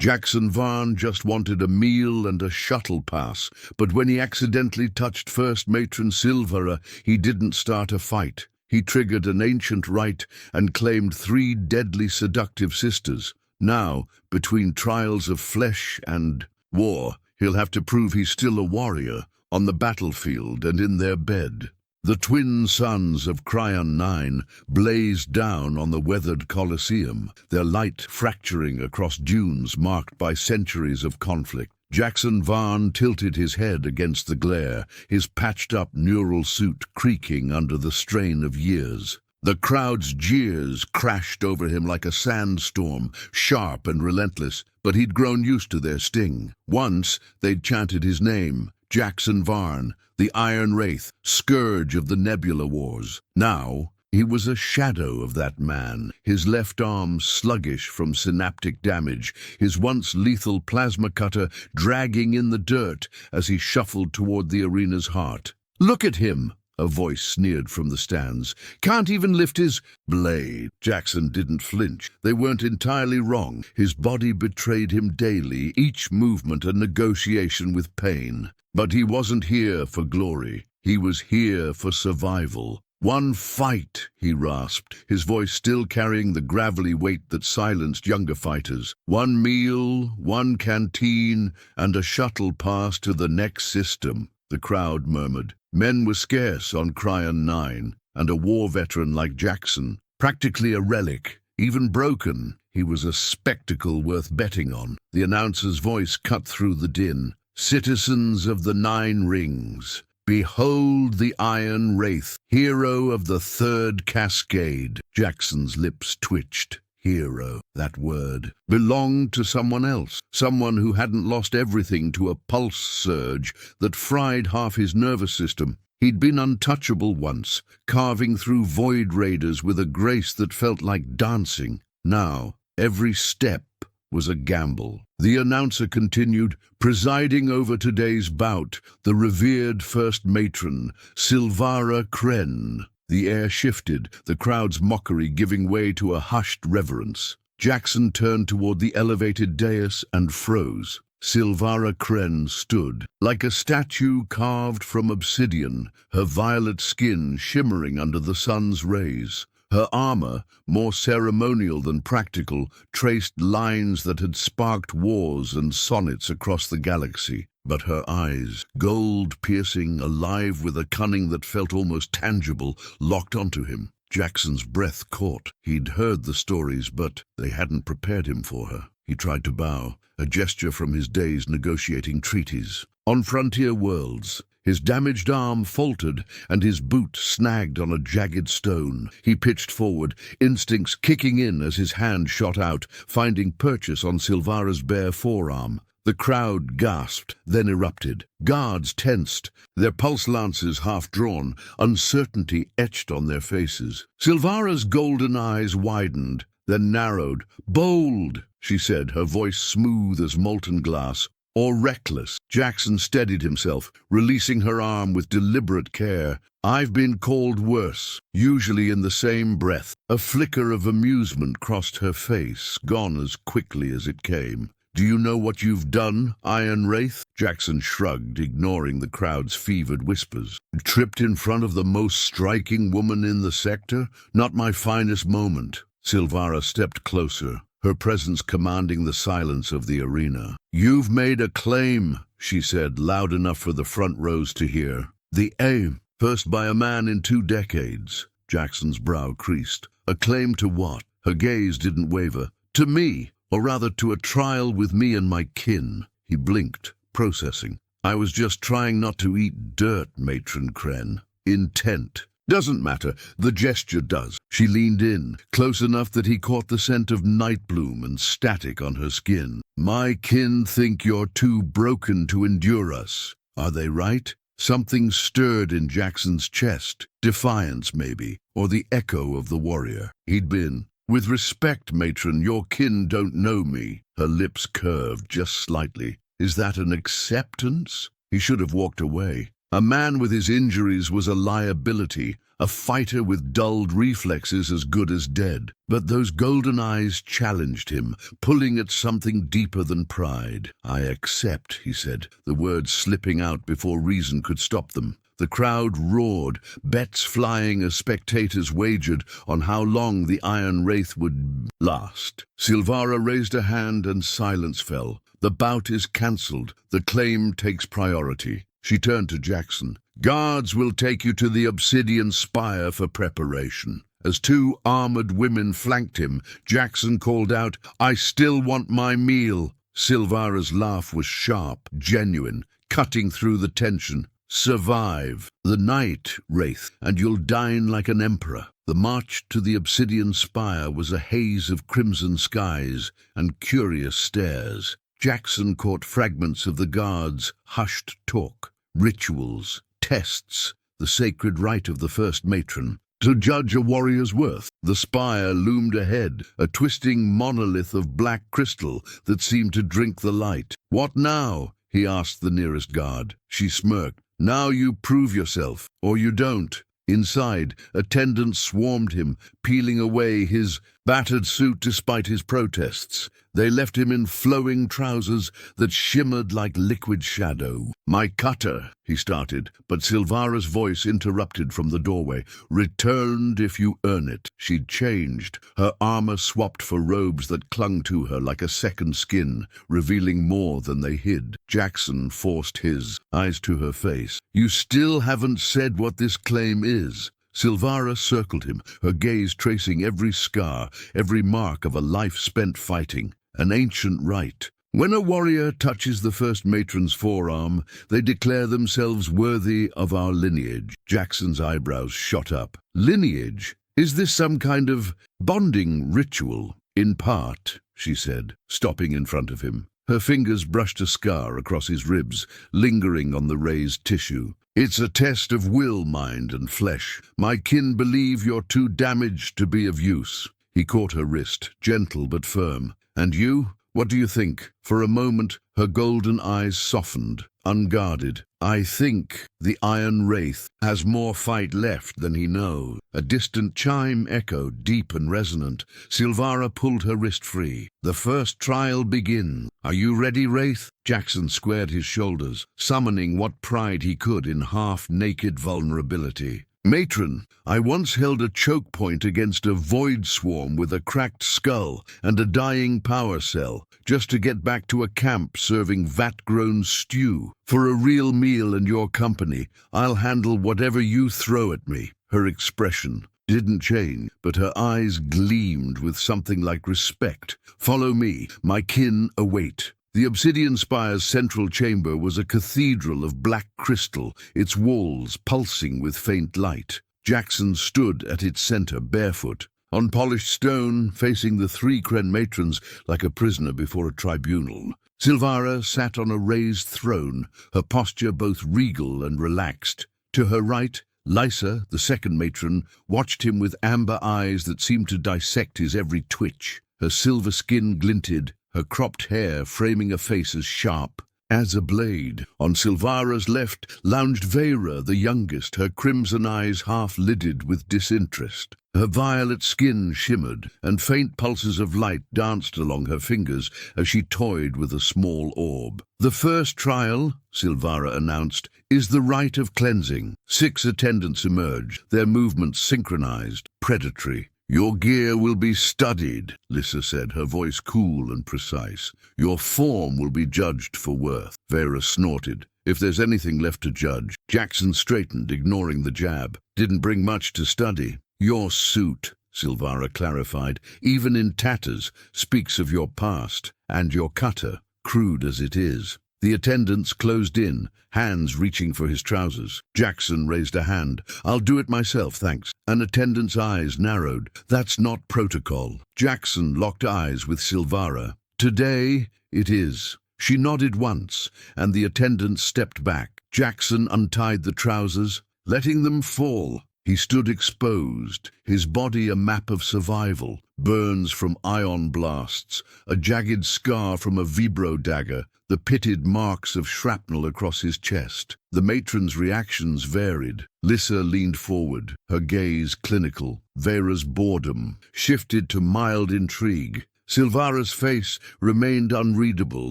Jackson Varn just wanted a meal and a shuttle pass, but when he accidentally touched First Matron Silvera, he didn't start a fight. He triggered an ancient rite and claimed 3 deadly seductive sisters. Now, between trials of flesh and war, he'll have to prove he's still a warrior, on the battlefield and in their bed. The twin suns of Cryon 9 blazed down on the weathered Colosseum, their light fracturing across dunes marked by centuries of conflict. Jackson Varn tilted his head against the glare, his patched-up neural suit creaking under the strain of years. The crowd's jeers crashed over him like a sandstorm, sharp and relentless, but he'd grown used to their sting. Once they'd chanted his name, Jackson Varn, the Iron Wraith, scourge of the Nebula Wars. Now, he was a shadow of that man, his left arm sluggish from synaptic damage, his once lethal plasma cutter dragging in the dirt as he shuffled toward the arena's heart. "Look at him!" a voice sneered from the stands. "Can't even lift his blade." Jackson didn't flinch. They weren't entirely wrong. His body betrayed him daily, each movement a negotiation with pain. But he wasn't here for glory. He was here for survival. "One fight," he rasped, his voice still carrying the gravelly weight that silenced younger fighters. "One meal, one canteen, and a shuttle pass to the next system," the crowd murmured. Men were scarce on Cryon 9, and a war veteran like Jackson, practically a relic, even broken, he was a spectacle worth betting on. The announcer's voice cut through the din. "Citizens of the 9 Rings, behold the Iron Wraith, hero of the 3rd Cascade." Jackson's lips twitched. Hero, that word, belonged to someone else, someone who hadn't lost everything to a pulse surge that fried half his nervous system. He'd been untouchable once, carving through void raiders with a grace that felt like dancing. Now, every step was a gamble. The announcer continued, "Presiding over today's bout, the revered First Matron, Silvara Kren." The air shifted, the crowd's mockery giving way to a hushed reverence. Jackson turned toward the elevated dais and froze. Silvara Kren stood, like a statue carved from obsidian, her violet skin shimmering under the sun's rays. Her armor, more ceremonial than practical, traced lines that had sparked wars and sonnets across the galaxy. But her eyes, gold-piercing, alive with a cunning that felt almost tangible, locked onto him. Jackson's breath caught. He'd heard the stories, but they hadn't prepared him for her. He tried to bow, a gesture from his days negotiating treaties. On frontier worlds, his damaged arm faltered and his boot snagged on a jagged stone. He pitched forward, instincts kicking in as his hand shot out, finding purchase on Silvara's bare forearm. The crowd gasped, then erupted. Guards tensed, their pulse lances half-drawn, uncertainty etched on their faces. Silvara's golden eyes widened, then narrowed. "Bold," she said, her voice smooth as molten glass. "Or reckless." Jackson steadied himself, releasing her arm with deliberate care. "I've been called worse," usually in the same breath. A flicker of amusement crossed her face, gone as quickly as it came. "Do you know what you've done, Iron Wraith?" Jackson shrugged, ignoring the crowd's fevered whispers. "Tripped in front of the most striking woman in the sector? Not my finest moment." Silvara stepped closer, her presence commanding the silence of the arena. "You've made a claim," she said, loud enough for the front rows to hear. "The aim, first by a man in 2 decades. Jackson's brow creased. "A claim to what?" Her gaze didn't waver. "To me. Or rather to a trial with me and my kin." He blinked, processing. "I was just trying not to eat dirt, Matron Kren. Intent. Doesn't matter, the gesture does." She leaned in, close enough that he caught the scent of night bloom and static on her skin. "My kin think you're too broken to endure us. Are they right?" Something stirred in Jackson's chest. Defiance, maybe, or the echo of the warrior he'd been. "With respect, Matron, your kin don't know me." Her lips curved just slightly. "Is that an acceptance?" He should have walked away. A man with his injuries was a liability, a fighter with dulled reflexes as good as dead. But those golden eyes challenged him, pulling at something deeper than pride. "I accept," he said, the words slipping out before reason could stop them. The crowd roared, bets flying as spectators wagered on how long the Iron Wraith would last. Silvara raised a hand and silence fell. "The bout is cancelled. The claim takes priority." She turned to Jackson. "Guards will take you to the obsidian spire for preparation." As two armored women flanked him, Jackson called out, "I still want my meal." Silvara's laugh was sharp, genuine, cutting through the tension. "Survive the night, Wraith, and you'll dine like an emperor." The march to the obsidian spire was a haze of crimson skies and curious stares. Jackson caught fragments of the guards' hushed talk, rituals, tests, the sacred rite of the first matron. To judge a warrior's worth, the spire loomed ahead, a twisting monolith of black crystal that seemed to drink the light. "What now?" he asked the nearest guard. She smirked. "Now you prove yourself, or you don't." Inside, attendants swarmed him, peeling away his battered suit despite his protests. They left him in flowing trousers that shimmered like liquid shadow. "My cutter," he started, but Silvara's voice interrupted from the doorway. "Returned if you earn it." She'd changed. Her armor swapped for robes that clung to her like a second skin, revealing more than they hid. Jackson forced his eyes to her face. "You still haven't said what this claim is." Silvara circled him, her gaze tracing every scar, every mark of a life spent fighting. "An ancient rite. When a warrior touches the first matron's forearm, they declare themselves worthy of our lineage." Jackson's eyebrows shot up. "Lineage? Is this some kind of bonding ritual?" "In part," she said, stopping in front of him. Her fingers brushed a scar across his ribs, lingering on the raised tissue. "It's a test of will, mind, and flesh. My kin believe you're too damaged to be of use." He caught her wrist, gentle but firm. "And you? What do you think?" For a moment, her golden eyes softened, unguarded. "I think the Iron Wraith has more fight left than he knows." A distant chime echoed, deep and resonant. Silvara pulled her wrist free. "The first trial begins. Are you ready, Wraith?" Jackson squared his shoulders, summoning what pride he could in half-naked vulnerability. "Matron, I once held a choke point against a void swarm with a cracked skull and a dying power cell, just to get back to a camp serving vat-grown stew. For a real meal and your company, I'll handle whatever you throw at me." Her expression didn't change, but her eyes gleamed with something like respect. "Follow me, my kin await." The obsidian spire's central chamber was a cathedral of black crystal, its walls pulsing with faint light. Jackson stood at its center, barefoot, on polished stone, facing the three Kren matrons like a prisoner before a tribunal. Silvara sat on a raised throne, her posture both regal and relaxed. To her right, Lysa, the second matron, watched him with amber eyes that seemed to dissect his every twitch. Her silver skin glinted, her cropped hair framing a face as sharp as a blade. On Silvara's left lounged Vera, the youngest, her crimson eyes half-lidded with disinterest. Her violet skin shimmered, and faint pulses of light danced along her fingers as she toyed with a small orb. "The first trial," Silvara announced, "is the rite of cleansing." 6 attendants emerged, their movements synchronized, predatory. "Your gear will be studied," Lysa said, her voice cool and precise. "Your form will be judged for worth." Vera snorted. "If there's anything left to judge." Jackson straightened, ignoring the jab. "Didn't bring much to study." "Your suit," Silvara clarified, "even in tatters, speaks of your past, and your cutter, crude as it is." The attendants closed in, hands reaching for his trousers. Jackson raised a hand. "I'll do it myself, thanks." An attendant's eyes narrowed. "That's not protocol." Jackson locked eyes with Silvara. "Today it is." She nodded once, and the attendant stepped back. Jackson untied the trousers, letting them fall. He stood exposed, his body a map of survival, burns from ion blasts, a jagged scar from a vibro dagger, the pitted marks of shrapnel across his chest. The matron's reactions varied. Lissa leaned forward, her gaze clinical. Vera's boredom shifted to mild intrigue. Silvara's face remained unreadable,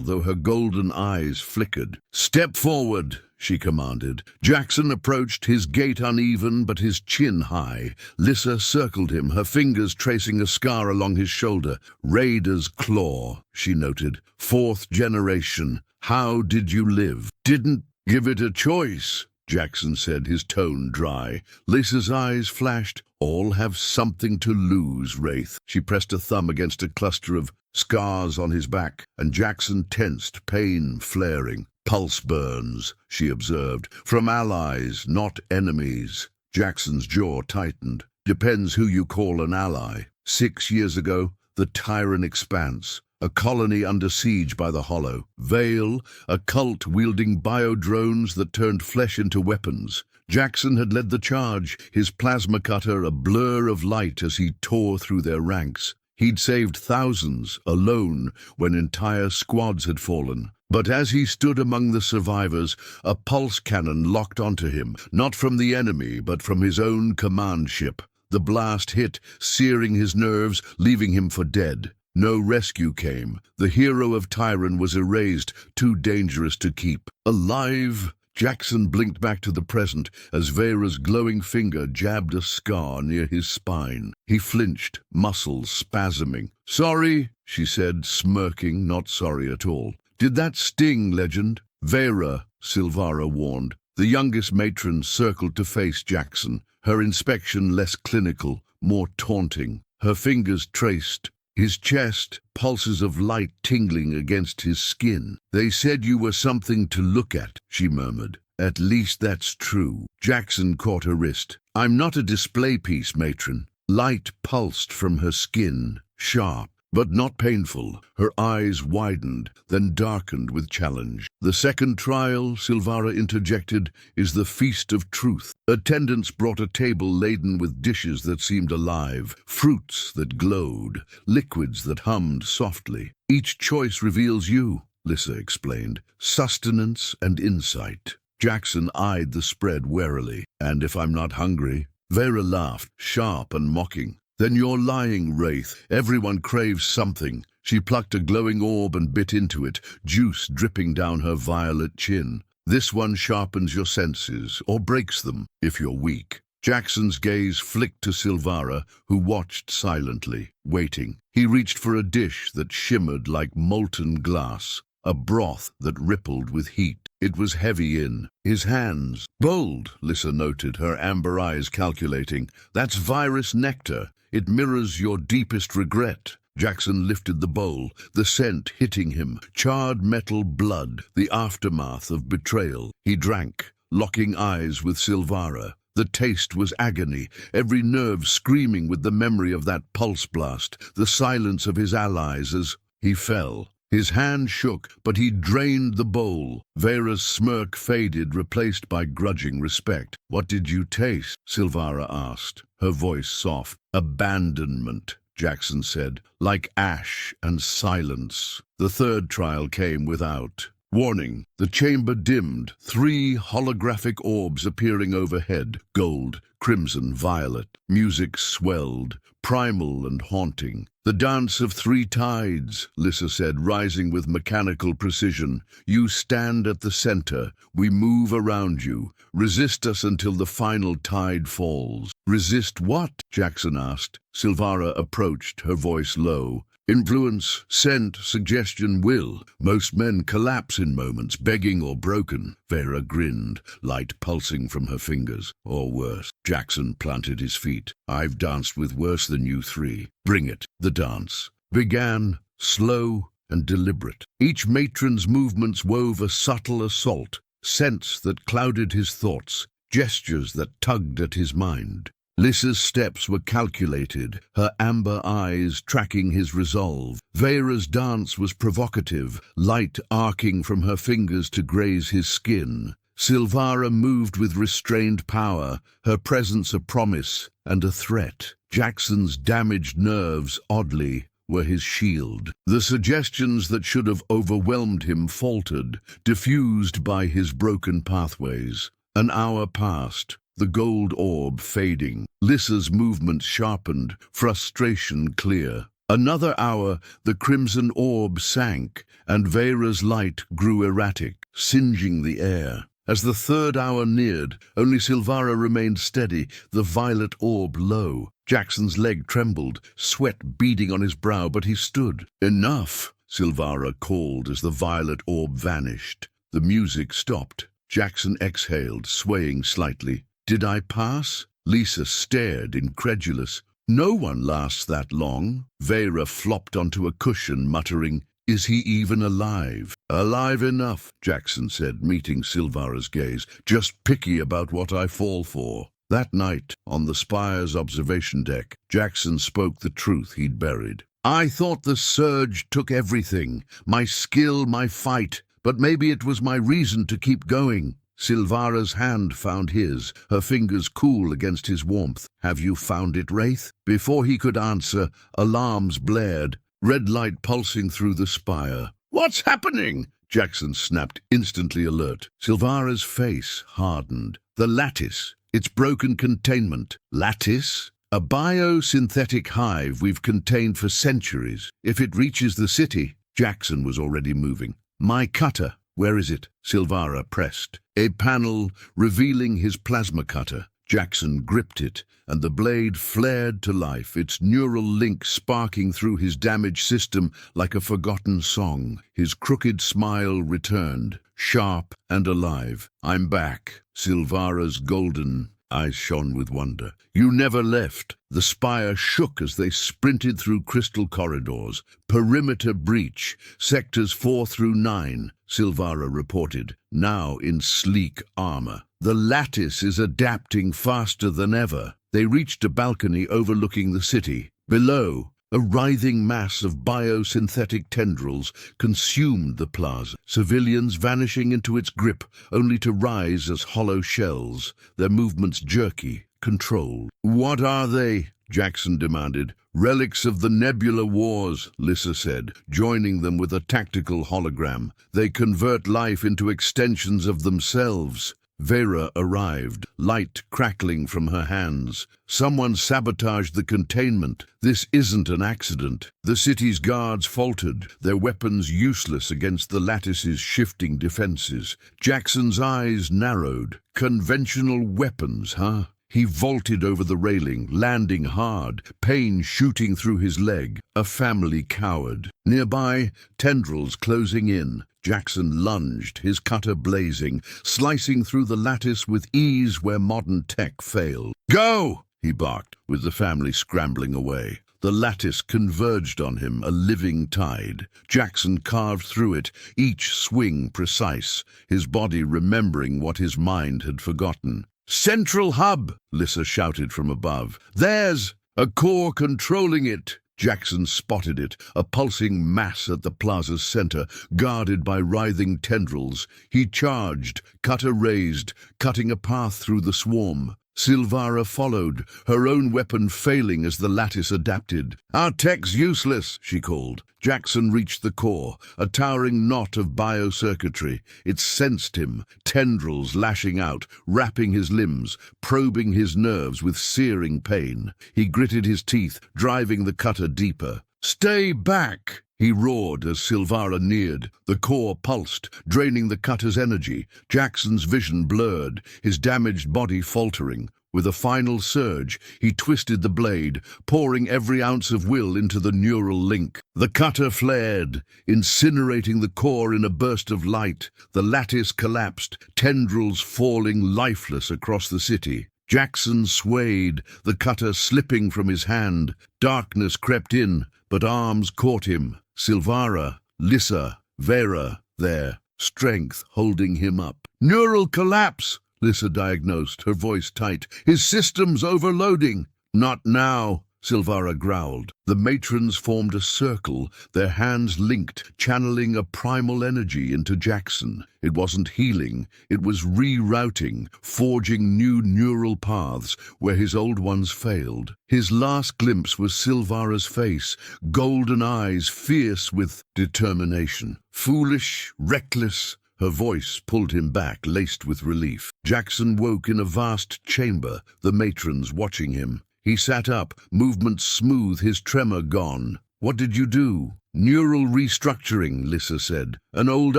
though her golden eyes flickered. "Step forward," she commanded. Jackson approached, his gait uneven but his chin high. Lissa circled him, her fingers tracing a scar along his shoulder. "Raider's claw," she noted. "4th generation. How did you live?" "Didn't give it a choice," Jackson said, his tone dry. Lissa's eyes flashed. "All have something to lose, Wraith." She pressed a thumb against a cluster of scars on his back, and Jackson tensed, pain flaring. "Pulse burns," she observed. "From allies, not enemies." Jackson's jaw tightened. "Depends who you call an ally." 6 years ago, the Tyrant Expanse. A colony under siege by the Hollow. Vale, a cult wielding biodrones that turned flesh into weapons. Jackson had led the charge, his plasma cutter a blur of light as he tore through their ranks. He'd saved thousands, alone, when entire squads had fallen. But as he stood among the survivors, a pulse cannon locked onto him, not from the enemy, but from his own command ship. The blast hit, searing his nerves, leaving him for dead. No rescue came. The hero of Tyron was erased, too dangerous to keep. Alive? Jackson blinked back to the present as Vera's glowing finger jabbed a scar near his spine. He flinched, muscles spasming. "Sorry," she said, smirking, not sorry at all. "Did that sting, Legend?" "Vera," Silvara warned. The youngest matron circled to face Jackson, her inspection less clinical, more taunting. Her fingers traced his chest, pulses of light tingling against his skin. "They said you were something to look at," she murmured. "At least that's true." Jackson caught her wrist. "I'm not a display piece, matron." Light pulsed from her skin, sharp, but not painful. Her eyes widened, then darkened with challenge. "The second trial," Silvara interjected, "is the feast of truth." Attendants brought a table laden with dishes that seemed alive, fruits that glowed, liquids that hummed softly. "Each choice reveals you," Lissa explained. "Sustenance and insight." Jackson eyed the spread warily. "And if I'm not hungry?" Vera laughed, sharp and mocking. "Then you're lying, Wraith. Everyone craves something." She plucked a glowing orb and bit into it, juice dripping down her violet chin. "This one sharpens your senses, or breaks them, if you're weak." Jackson's gaze flicked to Silvara, who watched silently, waiting. He reached for a dish that shimmered like molten glass, a broth that rippled with heat. It was heavy in his hands. "Bold," Lissa noted, her amber eyes calculating. "That's virus nectar. It mirrors your deepest regret." Jackson lifted the bowl, the scent hitting him, charred metal blood, the aftermath of betrayal. He drank, locking eyes with Silvara. The taste was agony, every nerve screaming with the memory of that pulse blast, the silence of his allies as he fell. His hand shook, but he drained the bowl. Vera's smirk faded, replaced by grudging respect. "What did you taste?" Silvara asked, her voice soft. "Abandonment," Jackson said, "like ash and silence." The third trial came without. Warning, the chamber dimmed, 3 holographic orbs appearing overhead, gold, crimson, violet. Music swelled, primal and haunting. "The dance of 3 tides," Lissa said, rising with mechanical precision. "You stand at the center. We move around you. Resist us until the final tide falls." "Resist what?" Jackson asked. Silvara approached, her voice low. "Influence, scent, suggestion, will. Most men collapse in moments, begging or broken." Vera grinned, light pulsing from her fingers. "Or worse." Jackson planted his feet. "I've danced with worse than you 3. Bring it." The dance began, slow and deliberate. Each matron's movements wove a subtle assault, scents that clouded his thoughts, gestures that tugged at his mind. Lissa's steps were calculated, her amber eyes tracking his resolve. Vera's dance was provocative, light arcing from her fingers to graze his skin. Silvara moved with restrained power, her presence a promise and a threat. Jackson's damaged nerves, oddly, were his shield. The suggestions that should have overwhelmed him faltered, diffused by his broken pathways. An hour passed, the gold orb fading. Lissa's movements sharpened, frustration clear. Another hour, the crimson orb sank, and Vera's light grew erratic, singeing the air. As the third hour neared, only Silvara remained steady, the violet orb low. Jackson's leg trembled, sweat beading on his brow, but he stood. "Enough," Silvara called as the violet orb vanished. The music stopped. Jackson exhaled, swaying slightly. "Did I pass?" Lisa stared, incredulous. "No one lasts that long." Vera flopped onto a cushion, muttering, "Is he even alive?" "Alive enough," Jackson said, meeting Silvara's gaze. "Just picky about what I fall for." That night, on the Spire's observation deck, Jackson spoke the truth he'd buried. "I thought the surge took everything, my skill, my fight, but maybe it was my reason to keep going." Silvara's hand found his, her fingers cool against his warmth. "Have you found it, Wraith?" Before he could answer, alarms blared, red light pulsing through the spire. "What's happening?" Jackson snapped, instantly alert. Silvara's face hardened. "The lattice. It's broken containment." "Lattice?" "A biosynthetic hive we've contained for centuries. If it reaches the city—" Jackson was already moving. "My cutter. Where is it?" Silvara pressed. A panel revealing his plasma cutter. Jackson gripped it, and the blade flared to life, its neural link sparking through his damaged system like a forgotten song. His crooked smile returned, sharp and alive. "I'm back." Silvara's golden eyes shone with wonder. "You never left." The spire shook as they sprinted through crystal corridors. "Perimeter breach, sectors 4 through 9, Silvara reported, now in sleek armor. "The lattice is adapting faster than ever." They reached a balcony overlooking the city. Below, a writhing mass of biosynthetic tendrils consumed the plaza, civilians vanishing into its grip, only to rise as hollow shells, their movements jerky, controlled. "What are they?" Jackson demanded. "Relics of the Nebula Wars," Lissa said, joining them with a tactical hologram. "They convert life into extensions of themselves." Vera arrived, light crackling from her hands. "Someone sabotaged the containment. This isn't an accident." The city's guards faltered, their weapons useless against the lattice's shifting defenses. Jackson's eyes narrowed. "Conventional weapons, huh?" He vaulted over the railing, landing hard, pain shooting through his leg. A family cowered. Nearby, tendrils closing in. Jackson lunged, his cutter blazing, slicing through the lattice with ease where modern tech failed. "Go!" he barked, with the family scrambling away. The lattice converged on him, a living tide. Jackson carved through it, each swing precise, his body remembering what his mind had forgotten. "Central hub!" Lissa shouted from above. "There's a core controlling it!" Jackson spotted it, a pulsing mass at the plaza's center, guarded by writhing tendrils. He charged, cutter raised, cutting a path through the swarm. Silvara followed, her own weapon failing as the lattice adapted. "Our tech's useless," she called. Jackson reached the core, a towering knot of biocircuitry. It sensed him, tendrils lashing out, wrapping his limbs, probing his nerves with searing pain. He gritted his teeth, driving the cutter deeper. "Stay back!" he roared as Silvara neared. The core pulsed, draining the cutter's energy. Jackson's vision blurred, his damaged body faltering. With a final surge, he twisted the blade, pouring every ounce of will into the neural link. The cutter flared, incinerating the core in a burst of light. The lattice collapsed, tendrils falling lifeless across the city. Jackson swayed, the cutter slipping from his hand. Darkness crept in, but arms caught him. Silvara, Lissa, Vera, there, strength holding him up. "Neural collapse," Lissa diagnosed, her voice tight. "His system's overloading." "Not now," Silvara growled. The matrons formed a circle, their hands linked, channeling a primal energy into Jackson. It wasn't healing, it was rerouting, forging new neural paths where his old ones failed. His last glimpse was Silvara's face, golden eyes fierce with determination. Foolish, reckless. Her voice pulled him back, laced with relief. Jackson woke in a vast chamber, the matrons watching him. He sat up, movement smooth, his tremor gone. "What did you do?" "Neural restructuring," Lissa said. "An old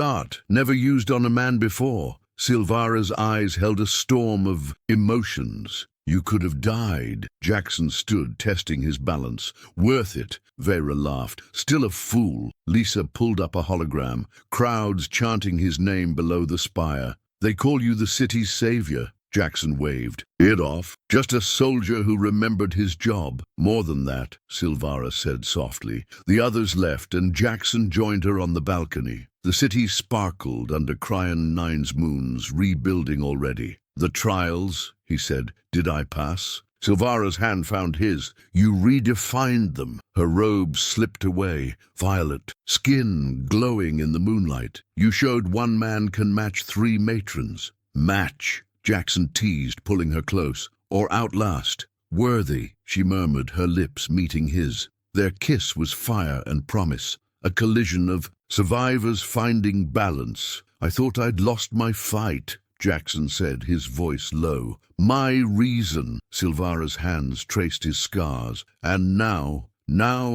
art, never used on a man before." Silvara's eyes held a storm of emotions. "You could have died." Jackson stood, testing his balance. "Worth it," Vera laughed. "Still a fool." Lisa pulled up a hologram, crowds chanting his name below the spire. "They call you the city's savior." Jackson waved. "It off. Just a soldier who remembered his job." "More than that," Silvara said softly. The others left, and Jackson joined her on the balcony. The city sparkled under Cryon 9's moons, rebuilding already. "The trials," he said. "Did I pass?" Silvara's hand found his. "You redefined them." Her robe slipped away, violet, skin glowing in the moonlight. "You showed one man can match 3 matrons." "Match," Jackson teased, pulling her close. "Or outlast." "Worthy," she murmured, her lips meeting his. Their kiss was fire and promise, a collision of survivors finding balance. "I thought I'd lost my fight," Jackson said, his voice low. "My reason." Silvara's hands traced his scars. "And now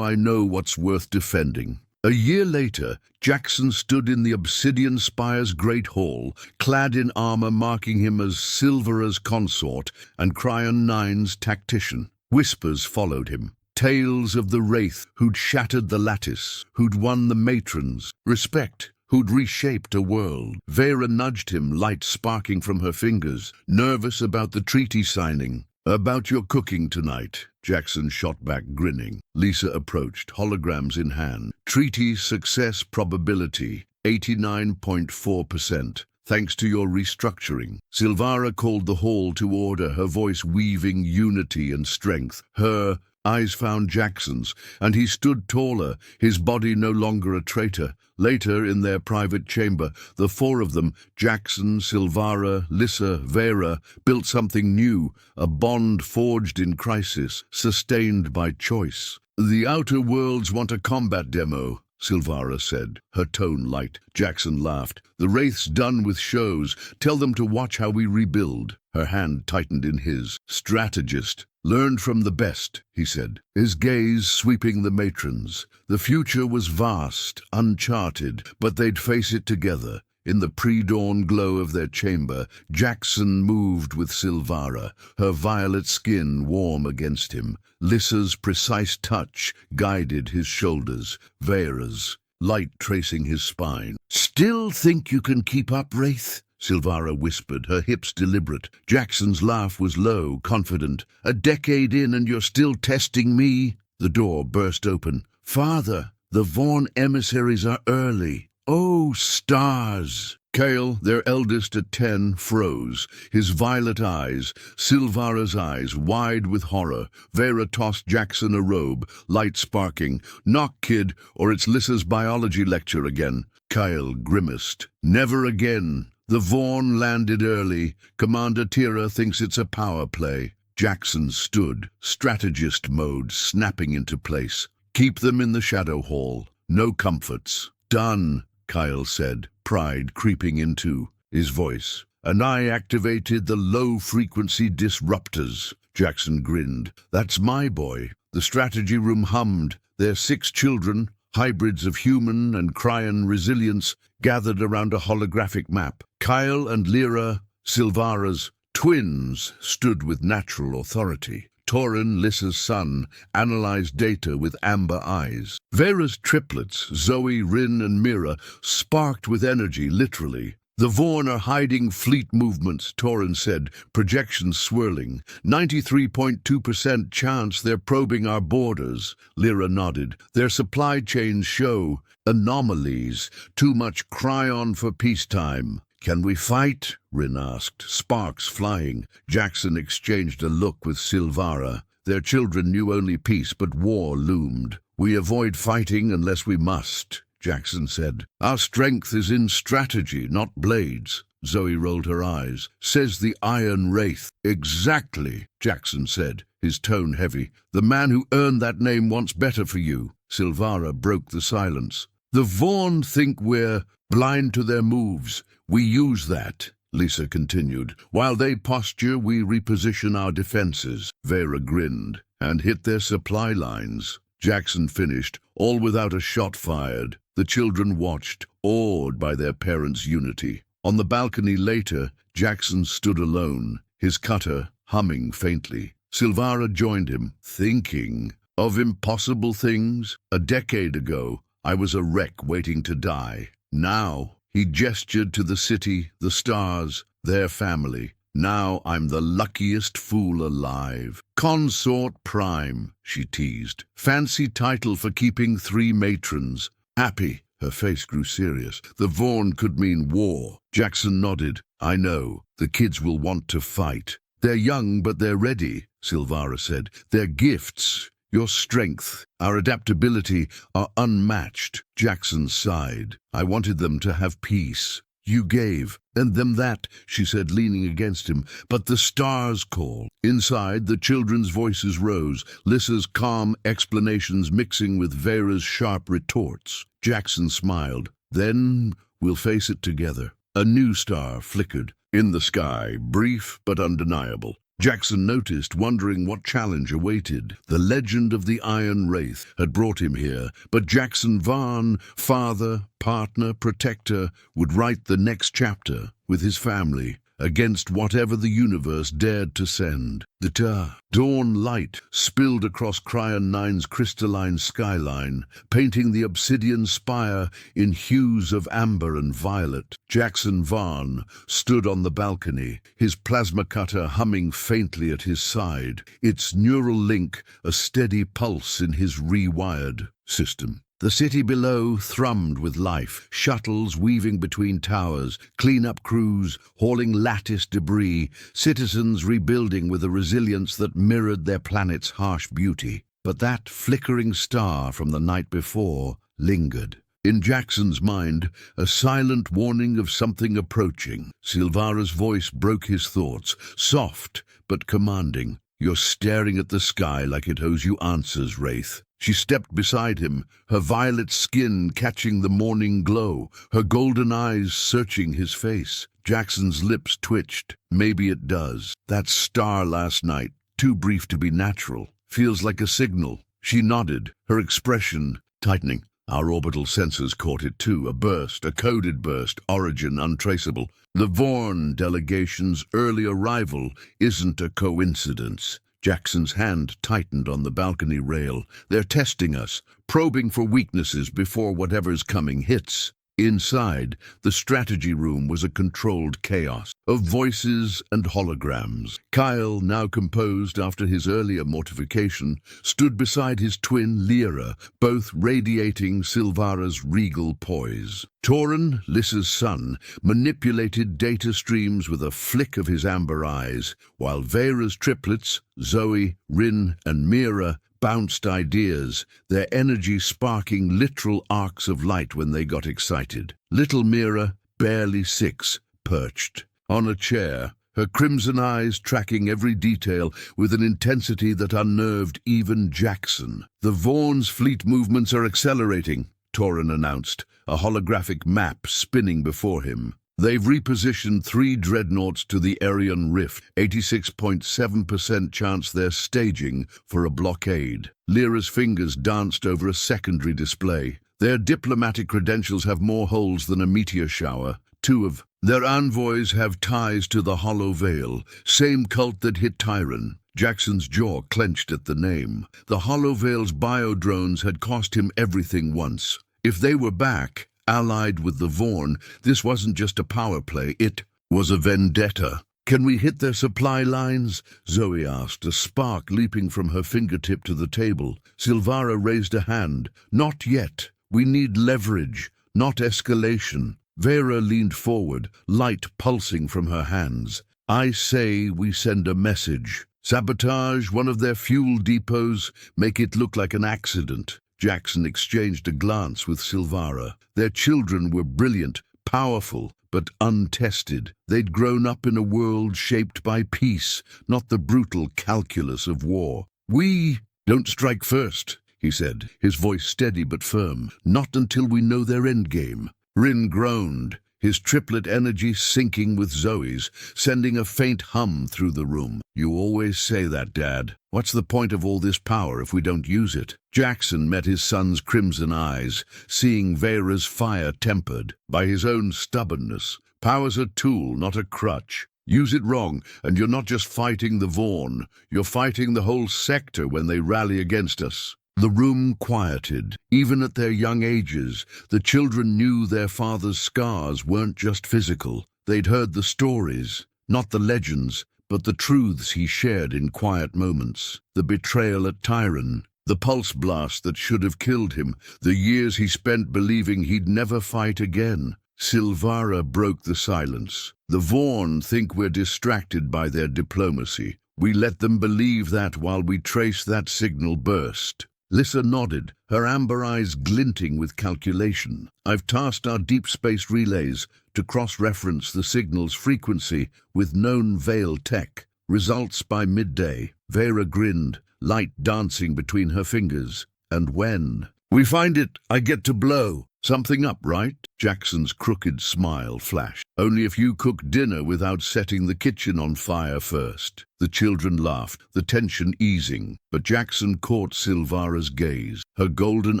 I know what's worth defending." A year later, Jackson stood in the Obsidian Spire's great hall, clad in armor marking him as Silvera's consort and Cryon 9's tactician. Whispers followed him. Tales of the Wraith who'd shattered the lattice, who'd won the matrons. Respect. Who'd reshaped a world. Vera nudged him, light sparking from her fingers, nervous about the treaty signing. "About your cooking tonight," Jackson shot back, grinning. Lisa approached, holograms in hand. "Treaty success probability, 89.4%. Thanks to your restructuring." Silvara called the hall to order, her voice weaving unity and strength. Her eyes found Jackson's, and he stood taller, his body no longer a traitor. Later, in their private chamber, the 4 of them, Jackson, Silvara, Lissa, Vera, built something new, a bond forged in crisis, sustained by choice. "The Outer Worlds want a combat demo," Silvara said, her tone light. Jackson laughed. "The Wraith's done with shows. Tell them to watch how we rebuild." Her hand tightened in his. "Strategist. Learned from the best," he said, his gaze sweeping the matrons. The future was vast, uncharted, but they'd face it together. In the pre-dawn glow of their chamber, Jackson moved with Silvara, her violet skin warm against him. Lissa's precise touch guided his shoulders, Vera's, light tracing his spine. "Still think you can keep up, Wraith?" Silvara whispered, her hips deliberate. Jackson's laugh was low, confident. "A decade in and you're still testing me?" The door burst open. "Father, the Vaughn emissaries are early." "Oh, stars!" Cale, their eldest at 10, froze, his violet eyes, Silvara's eyes, wide with horror. Vera tossed Jackson a robe, light sparking. "Knock, kid, or it's Lissa's biology lecture again." Kyle grimaced. "Never again." The Vaughn landed early. Commander Tira thinks it's a power play. Jackson stood, strategist mode snapping into place. "Keep them in the shadow hall. No comforts." "Done," Kyle said, pride creeping into his voice. "And I activated the low-frequency disruptors." Jackson grinned. "That's my boy." The strategy room hummed. Their 6 children, hybrids of human and Cryon resilience, gathered around a holographic map. Kyle and Lyra, Silvara's twins, stood with natural authority. Torin, Lissa's son, analyzed data with amber eyes. Vera's triplets, Zoe, Rin, and Mira, sparked with energy, literally. "The Vaughn are hiding fleet movements," Torin said, projections swirling. 93.2% chance they're probing our borders." Lyra nodded. "Their supply chains show anomalies. Too much Cryon for peacetime." "Can we fight?" Rin asked, sparks flying. Jackson exchanged a look with Silvara. Their children knew only peace, but war loomed. "We avoid fighting unless we must," Jackson said. "Our strength is in strategy, not blades." Zoe rolled her eyes. "Says the Iron Wraith." "Exactly," Jackson said, his tone heavy. "The man who earned that name wants better for you." Silvara broke the silence. "The Vaughn think we're blind to their moves. We use that," Lisa continued. "While they posture, we reposition our defenses." Vera grinned. "And hit their supply lines." Jackson finished, all without a shot fired. The children watched, awed by their parents' unity. On the balcony later, Jackson stood alone, his cutter humming faintly. Silvara joined him, thinking of impossible things. "A decade ago, I was a wreck waiting to die. Now," he gestured to the city, the stars, their family. "Now I'm the luckiest fool alive." "Consort Prime," she teased. "Fancy title for keeping 3 matrons. Happy." Her face grew serious. "The Vaughn could mean war." Jackson nodded. "I know. The kids will want to fight." "They're young, but they're ready," Silvara said. "Their gifts, your strength, our adaptability are unmatched." Jackson sighed. "I wanted them to have peace. You gave them that," she said, leaning against him. "But the stars call." Inside, the children's voices rose, Lissa's calm explanations mixing with Vera's sharp retorts. Jackson smiled. "Then we'll face it together." A new star flickered in the sky, brief but undeniable. Jackson noticed, wondering what challenge awaited. The legend of the Iron Wraith had brought him here, but Jackson Vaughn, father, partner, protector, would write the next chapter with his family, against whatever the universe dared to send. The dawn light spilled across Cryon 9's crystalline skyline, painting the obsidian spire in hues of amber and violet. Jackson Vaughn stood on the balcony, his plasma cutter humming faintly at his side, its neural link a steady pulse in his rewired system. The city below thrummed with life, shuttles weaving between towers, clean-up crews hauling lattice debris, citizens rebuilding with a resilience that mirrored their planet's harsh beauty. But that flickering star from the night before lingered. In Jackson's mind, a silent warning of something approaching. Silvara's voice broke his thoughts, soft but commanding. "You're staring at the sky like it owes you answers, Wraith." She stepped beside him, her violet skin catching the morning glow, her golden eyes searching his face. Jackson's lips twitched. "Maybe it does. That star last night, too brief to be natural, feels like a signal." She nodded, her expression tightening. "Our orbital sensors caught it too, a burst, a coded burst, origin untraceable. The Vaughn delegation's early arrival isn't a coincidence." Jackson's hand tightened on the balcony rail. "They're testing us, probing for weaknesses before whatever's coming hits." Inside, the strategy room was a controlled chaos of voices and holograms. Kyle, now composed after his earlier mortification, stood beside his twin Lyra, both radiating Silvara's regal poise. Torin, Lissa's son, manipulated data streams with a flick of his amber eyes, while Vera's triplets, Zoe, Rin, and Mira, bounced ideas, their energy sparking literal arcs of light when they got excited. Little Mira, barely 6, perched on a chair, her crimson eyes tracking every detail with an intensity that unnerved even Jackson. "The Vaughn's fleet movements are accelerating," Torin announced, a holographic map spinning before him. "They've repositioned 3 dreadnoughts to the Aryan Rift, 86.7% chance they're staging for a blockade." Lyra's fingers danced over a secondary display. "Their diplomatic credentials have more holes than a meteor shower. 2 of their envoys have ties to the Hollow Veil, same cult that hit Tyron." Jackson's jaw clenched at the name. The Hollow Veil's biodrones had cost him everything once. If they were back, allied with the Vaughn, this wasn't just a power play, it was a vendetta. "Can we hit their supply lines?" Zoe asked, a spark leaping from her fingertip to the table. Silvara raised a hand. "Not yet. We need leverage, not escalation." Vera leaned forward, light pulsing from her hands. "I say we send a message." Sabotage one of their fuel depots, make it look like an accident. Jackson exchanged a glance with Silvara. Their children were brilliant, powerful, but untested. They'd grown up in a world shaped by peace, not the brutal calculus of war. "We don't strike first," he said, his voice steady but firm. "Not until we know their endgame." Rin groaned, his triplet energy syncing with Zoe's, sending a faint hum through the room. "You always say that, Dad. What's the point of all this power if we don't use it?" Jackson met his son's crimson eyes, seeing Vera's fire tempered by his own stubbornness. "Power's a tool, not a crutch. Use it wrong, and you're not just fighting the Vaughn. You're fighting the whole sector when they rally against us." The room quieted. Even at their young ages, the children knew their father's scars weren't just physical. They'd heard the stories, not the legends, but the truths he shared in quiet moments. The betrayal at Tyron, the pulse blast that should have killed him, the years he spent believing he'd never fight again. Silvara broke the silence. "The Vaughn think we're distracted by their diplomacy. We let them believe that while we trace that signal burst." Lissa nodded, her amber eyes glinting with calculation. "I've tasked our deep space relays to cross-reference the signal's frequency with known Veil tech. Results by midday." Vera grinned, light dancing between her fingers. "And when we find it, I get to blow something up, right?" Jackson's crooked smile flashed. "Only if you cook dinner without setting the kitchen on fire first." The children laughed, the tension easing, but Jackson caught Silvara's gaze. Her golden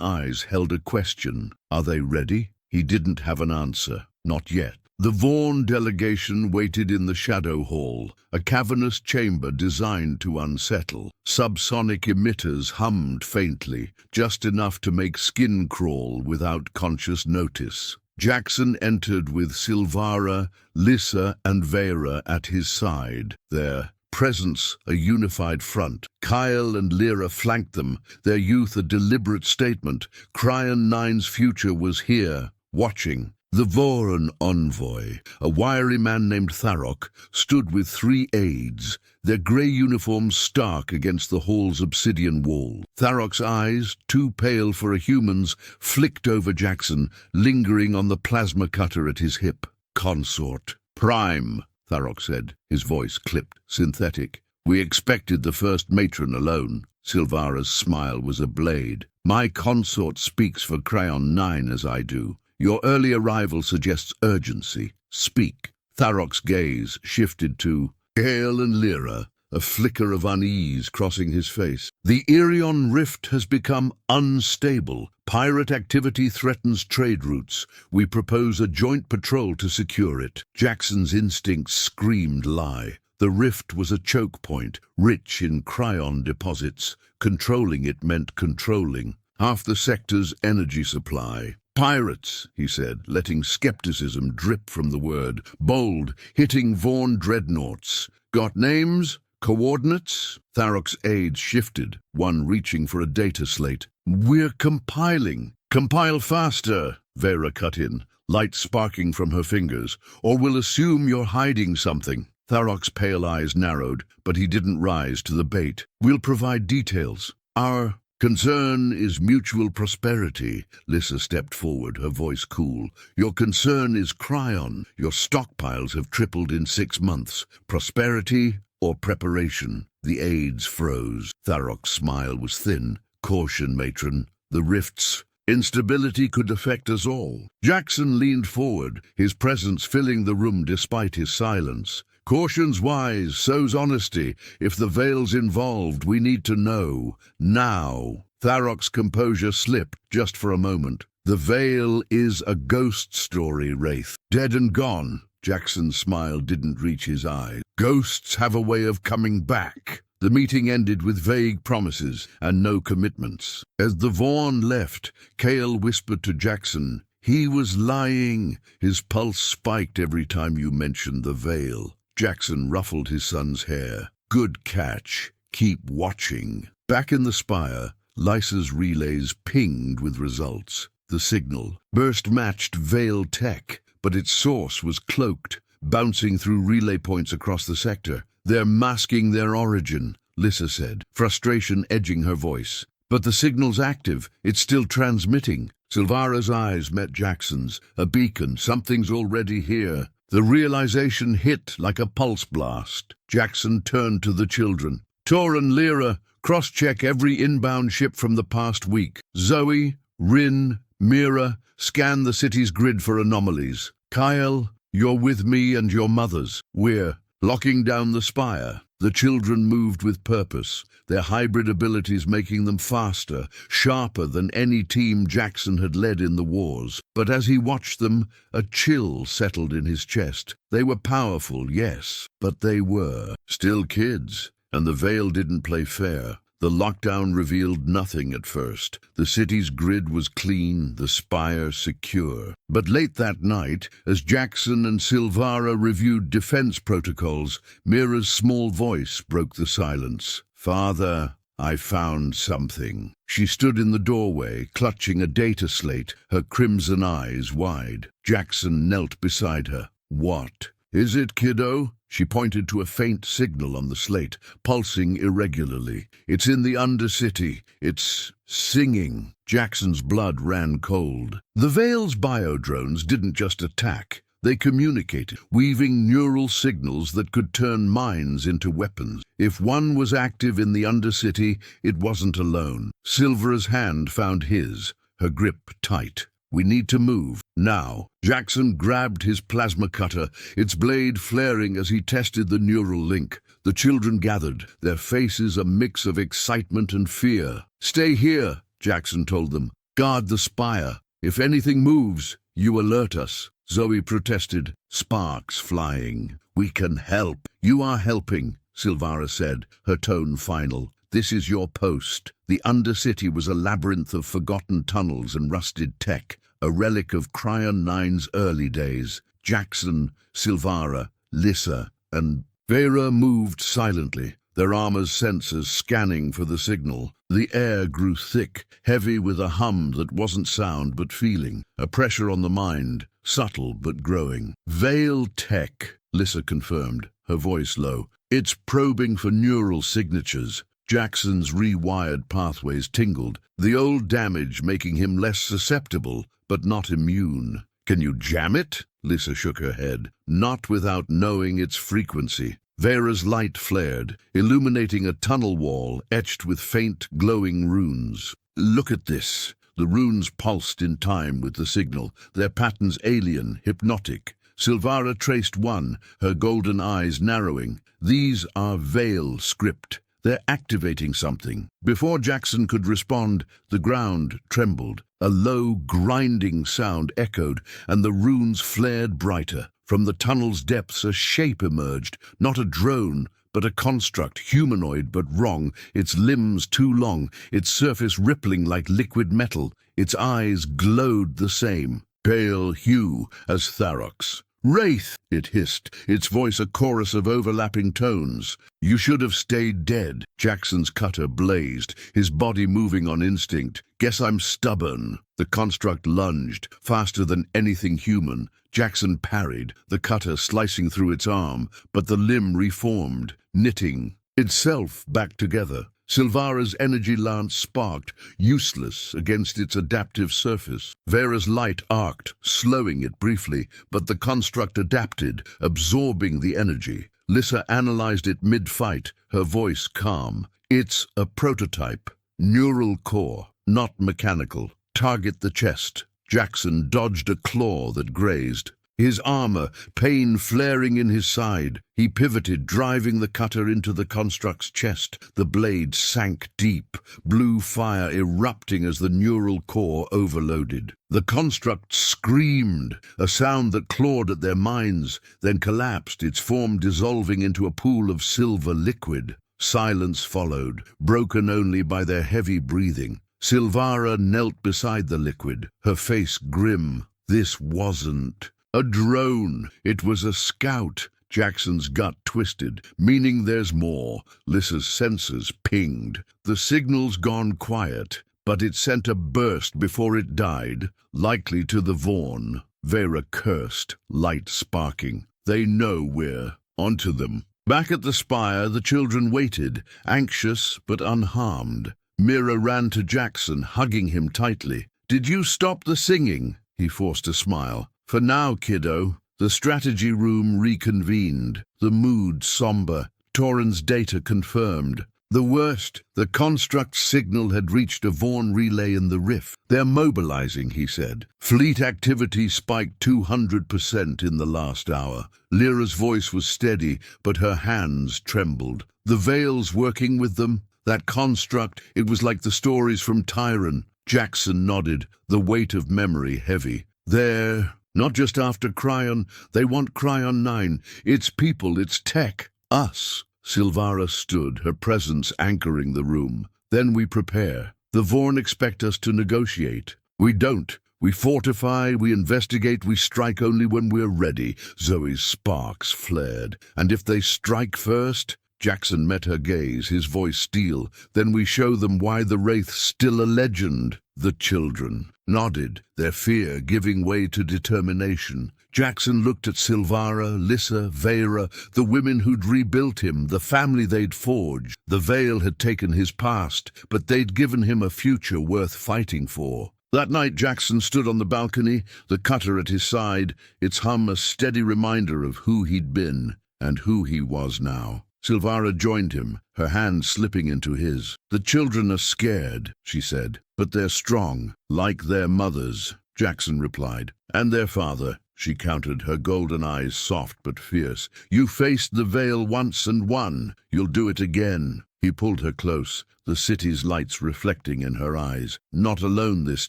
eyes held a question. Are they ready? He didn't have an answer. Not yet. The Vaughn delegation waited in the Shadow Hall, a cavernous chamber designed to unsettle. Subsonic emitters hummed faintly, just enough to make skin crawl without conscious notice. Jackson entered with Silvara, Lissa, and Vera at his side. Their presence a unified front. Kyle and Lyra flanked them, their youth a deliberate statement. Cryon 9's future was here, watching. The Voran envoy, a wiry man named Tharok, stood with 3 aides, their grey uniforms stark against the hall's obsidian wall. Tharok's eyes, too pale for a human's, flicked over Jackson, lingering on the plasma cutter at his hip. "Consort. Prime," Tharok said, his voice clipped, synthetic. "We expected the first matron alone." Silvara's smile was a blade. "My consort speaks for Cryon 9 as I do. Your early arrival suggests urgency. Speak." Tharok's gaze shifted to Gale and Lyra, a flicker of unease crossing his face. "The Irion Rift has become unstable. Pirate activity threatens trade routes. We propose a joint patrol to secure it." Jackson's instincts screamed lie. The rift was a choke point, rich in cryon deposits. Controlling it meant controlling half the sector's energy supply. "Pirates," he said, letting skepticism drip from the word. "Bold, hitting Vaughn dreadnoughts. Got names? Coordinates?" Tharok's aides shifted, one reaching for a data slate. "We're compiling." "Compile faster," Vera cut in, light sparking from her fingers, "or we'll assume you're hiding something." Tharok's pale eyes narrowed, but he didn't rise to the bait. "We'll provide details. Our concern is mutual prosperity." Lissa stepped forward, her voice cool. "Your concern is Cryon. Your stockpiles have tripled in 6 months. Prosperity or preparation?" The aides froze. Tharok's smile was thin. "Caution, matron. The rifts. Instability could affect us all." Jackson leaned forward, his presence filling the room despite his silence. "Caution's wise, so's honesty. If the Veil's involved, we need to know. Now." Tharok's composure slipped just for a moment. "The Veil is a ghost story, Wraith. Dead and gone." Jackson's smile didn't reach his eyes. "Ghosts have a way of coming back." The meeting ended with vague promises and no commitments. As the Vaughn left, Cale whispered to Jackson, "He was lying. His pulse spiked every time you mentioned the Veil." Jackson ruffled his son's hair. "Good catch. Keep watching." Back in the spire, Lysa's relays pinged with results. The signal burst matched Veil tech, but its source was cloaked, bouncing through relay points across the sector. They're masking their origin, Lissa said, frustration edging her voice. But the signal's active. It's still transmitting. Silvara's eyes met Jackson's. A beacon. Something's already here. The realization hit like a pulse blast. Jackson turned to the children. Tor and Lyra, cross-check every inbound ship from the past week. Zoe, Rin, Mira, scan the city's grid for anomalies. Kyle, you're with me and your mothers. We're locking down the spire. The children moved with purpose, their hybrid abilities making them faster, sharper than any team Jackson had led in the wars. But as he watched them, a chill settled in his chest. They were powerful, yes, but they were still kids, and the Veil didn't play fair. The lockdown revealed nothing at first. The city's grid was clean, the spire secure. But late that night, as Jackson and Silvara reviewed defense protocols, Mira's small voice broke the silence. "Father, I found something." She stood in the doorway, clutching a data slate, her crimson eyes wide. Jackson knelt beside her. "What is it, kiddo?" She pointed to a faint signal on the slate, pulsing irregularly. "It's in the Undercity. It's singing." Jackson's blood ran cold. The Veil's biodrones didn't just attack. They communicated, weaving neural signals that could turn minds into weapons. If one was active in the Undercity, it wasn't alone. Silvera's hand found his, her grip tight. "We need to move, now." Jackson grabbed his plasma cutter, its blade flaring as he tested the neural link. The children gathered, their faces a mix of excitement and fear. "Stay here," Jackson told them. "Guard the spire. If anything moves, you alert us." Zoe protested, sparks flying. "We can help." "You are helping," Silvara said, her tone final. "This is your post." The Undercity was a labyrinth of forgotten tunnels and rusted tech, a relic of Cryon 9's early days. Jackson, Silvara, Lissa, and Vera moved silently, their armor's sensors scanning for the signal. The air grew thick, heavy with a hum that wasn't sound but feeling, a pressure on the mind, subtle but growing. "Veil tech," Lissa confirmed, her voice low. "It's probing for neural signatures." Jackson's rewired pathways tingled, the old damage making him less susceptible, but not immune. "Can you jam it?" Lissa shook her head. "Not without knowing its frequency." Vera's light flared, illuminating a tunnel wall etched with faint, glowing runes. "Look at this." The runes pulsed in time with the signal, their patterns alien, hypnotic. Silvara traced one, her golden eyes narrowing. "These are Veil script. They're activating something." Before Jackson could respond, the ground trembled. A low, grinding sound echoed, and the runes flared brighter. From the tunnel's depths a shape emerged, not a drone, but a construct, humanoid but wrong, its limbs too long, its surface rippling like liquid metal. Its eyes glowed the same, pale hue as Tharok's. "Wraith!" it hissed, its voice a chorus of overlapping tones. "You should have stayed dead." Jackson's cutter blazed, his body moving on instinct. "Guess I'm stubborn." The construct lunged, faster than anything human. Jackson parried, the cutter slicing through its arm, but the limb reformed, knitting itself back together. Silvara's energy lance sparked, useless against its adaptive surface. Vera's light arced, slowing it briefly, but the construct adapted, absorbing the energy. Lissa analyzed it mid-fight, her voice calm. "It's a prototype. Neural core, not mechanical. Target the chest." Jackson dodged a claw that grazed. His armor, pain flaring in his side. He pivoted, driving the cutter into the construct's chest. The blade sank deep, blue fire erupting as the neural core overloaded. The construct screamed, a sound that clawed at their minds, then collapsed, its form dissolving into a pool of silver liquid. Silence followed, broken only by their heavy breathing. Silvara knelt beside the liquid, her face grim. This wasn't a drone. It was a scout. Jackson's gut twisted, meaning there's more. Lissa's sensors pinged. The signal's gone quiet, but it sent a burst before it died, likely to the Vaughn. Vera cursed, light sparking. "They know we're onto them." Back at the spire, the children waited, anxious but unharmed. Mira ran to Jackson, hugging him tightly. "Did you stop the singing?" He forced a smile. "For now, kiddo." The strategy room reconvened, the mood somber. Torin's data confirmed. The worst, the construct signal had reached a Vaughn relay in the rift. "They're mobilizing," he said. "Fleet activity spiked 200% in the last hour." Lyra's voice was steady, but her hands trembled. "The Veil's working with them? That construct, it was like the stories from Tyron." Jackson nodded, the weight of memory heavy. "They're not just after Cryon, they want Cryon 9. It's people, it's tech. Us." Silvara stood, her presence anchoring the room. "Then we prepare. The Vaughn expect us to negotiate. We don't. We fortify, we investigate, we strike only when we're ready." Zoe's sparks flared. "And if they strike first?" Jackson met her gaze, his voice steel. "Then we show them why the Wraith's still a legend." The children nodded, their fear giving way to determination. Jackson looked at Silvara, Lissa, Vera, the women who'd rebuilt him, the family they'd forged. The Veil had taken his past, but they'd given him a future worth fighting for. That night Jackson stood on the balcony, the cutter at his side, its hum a steady reminder of who he'd been and who he was now. Silvara joined him, her hand slipping into his. "The children are scared," she said, "but they're strong, like their mothers," Jackson replied. "And their father," she countered, her golden eyes soft but fierce. "You faced the Veil once and won. You'll do it again." He pulled her close, the city's lights reflecting in her eyes. "Not alone this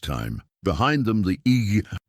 time." Behind them, the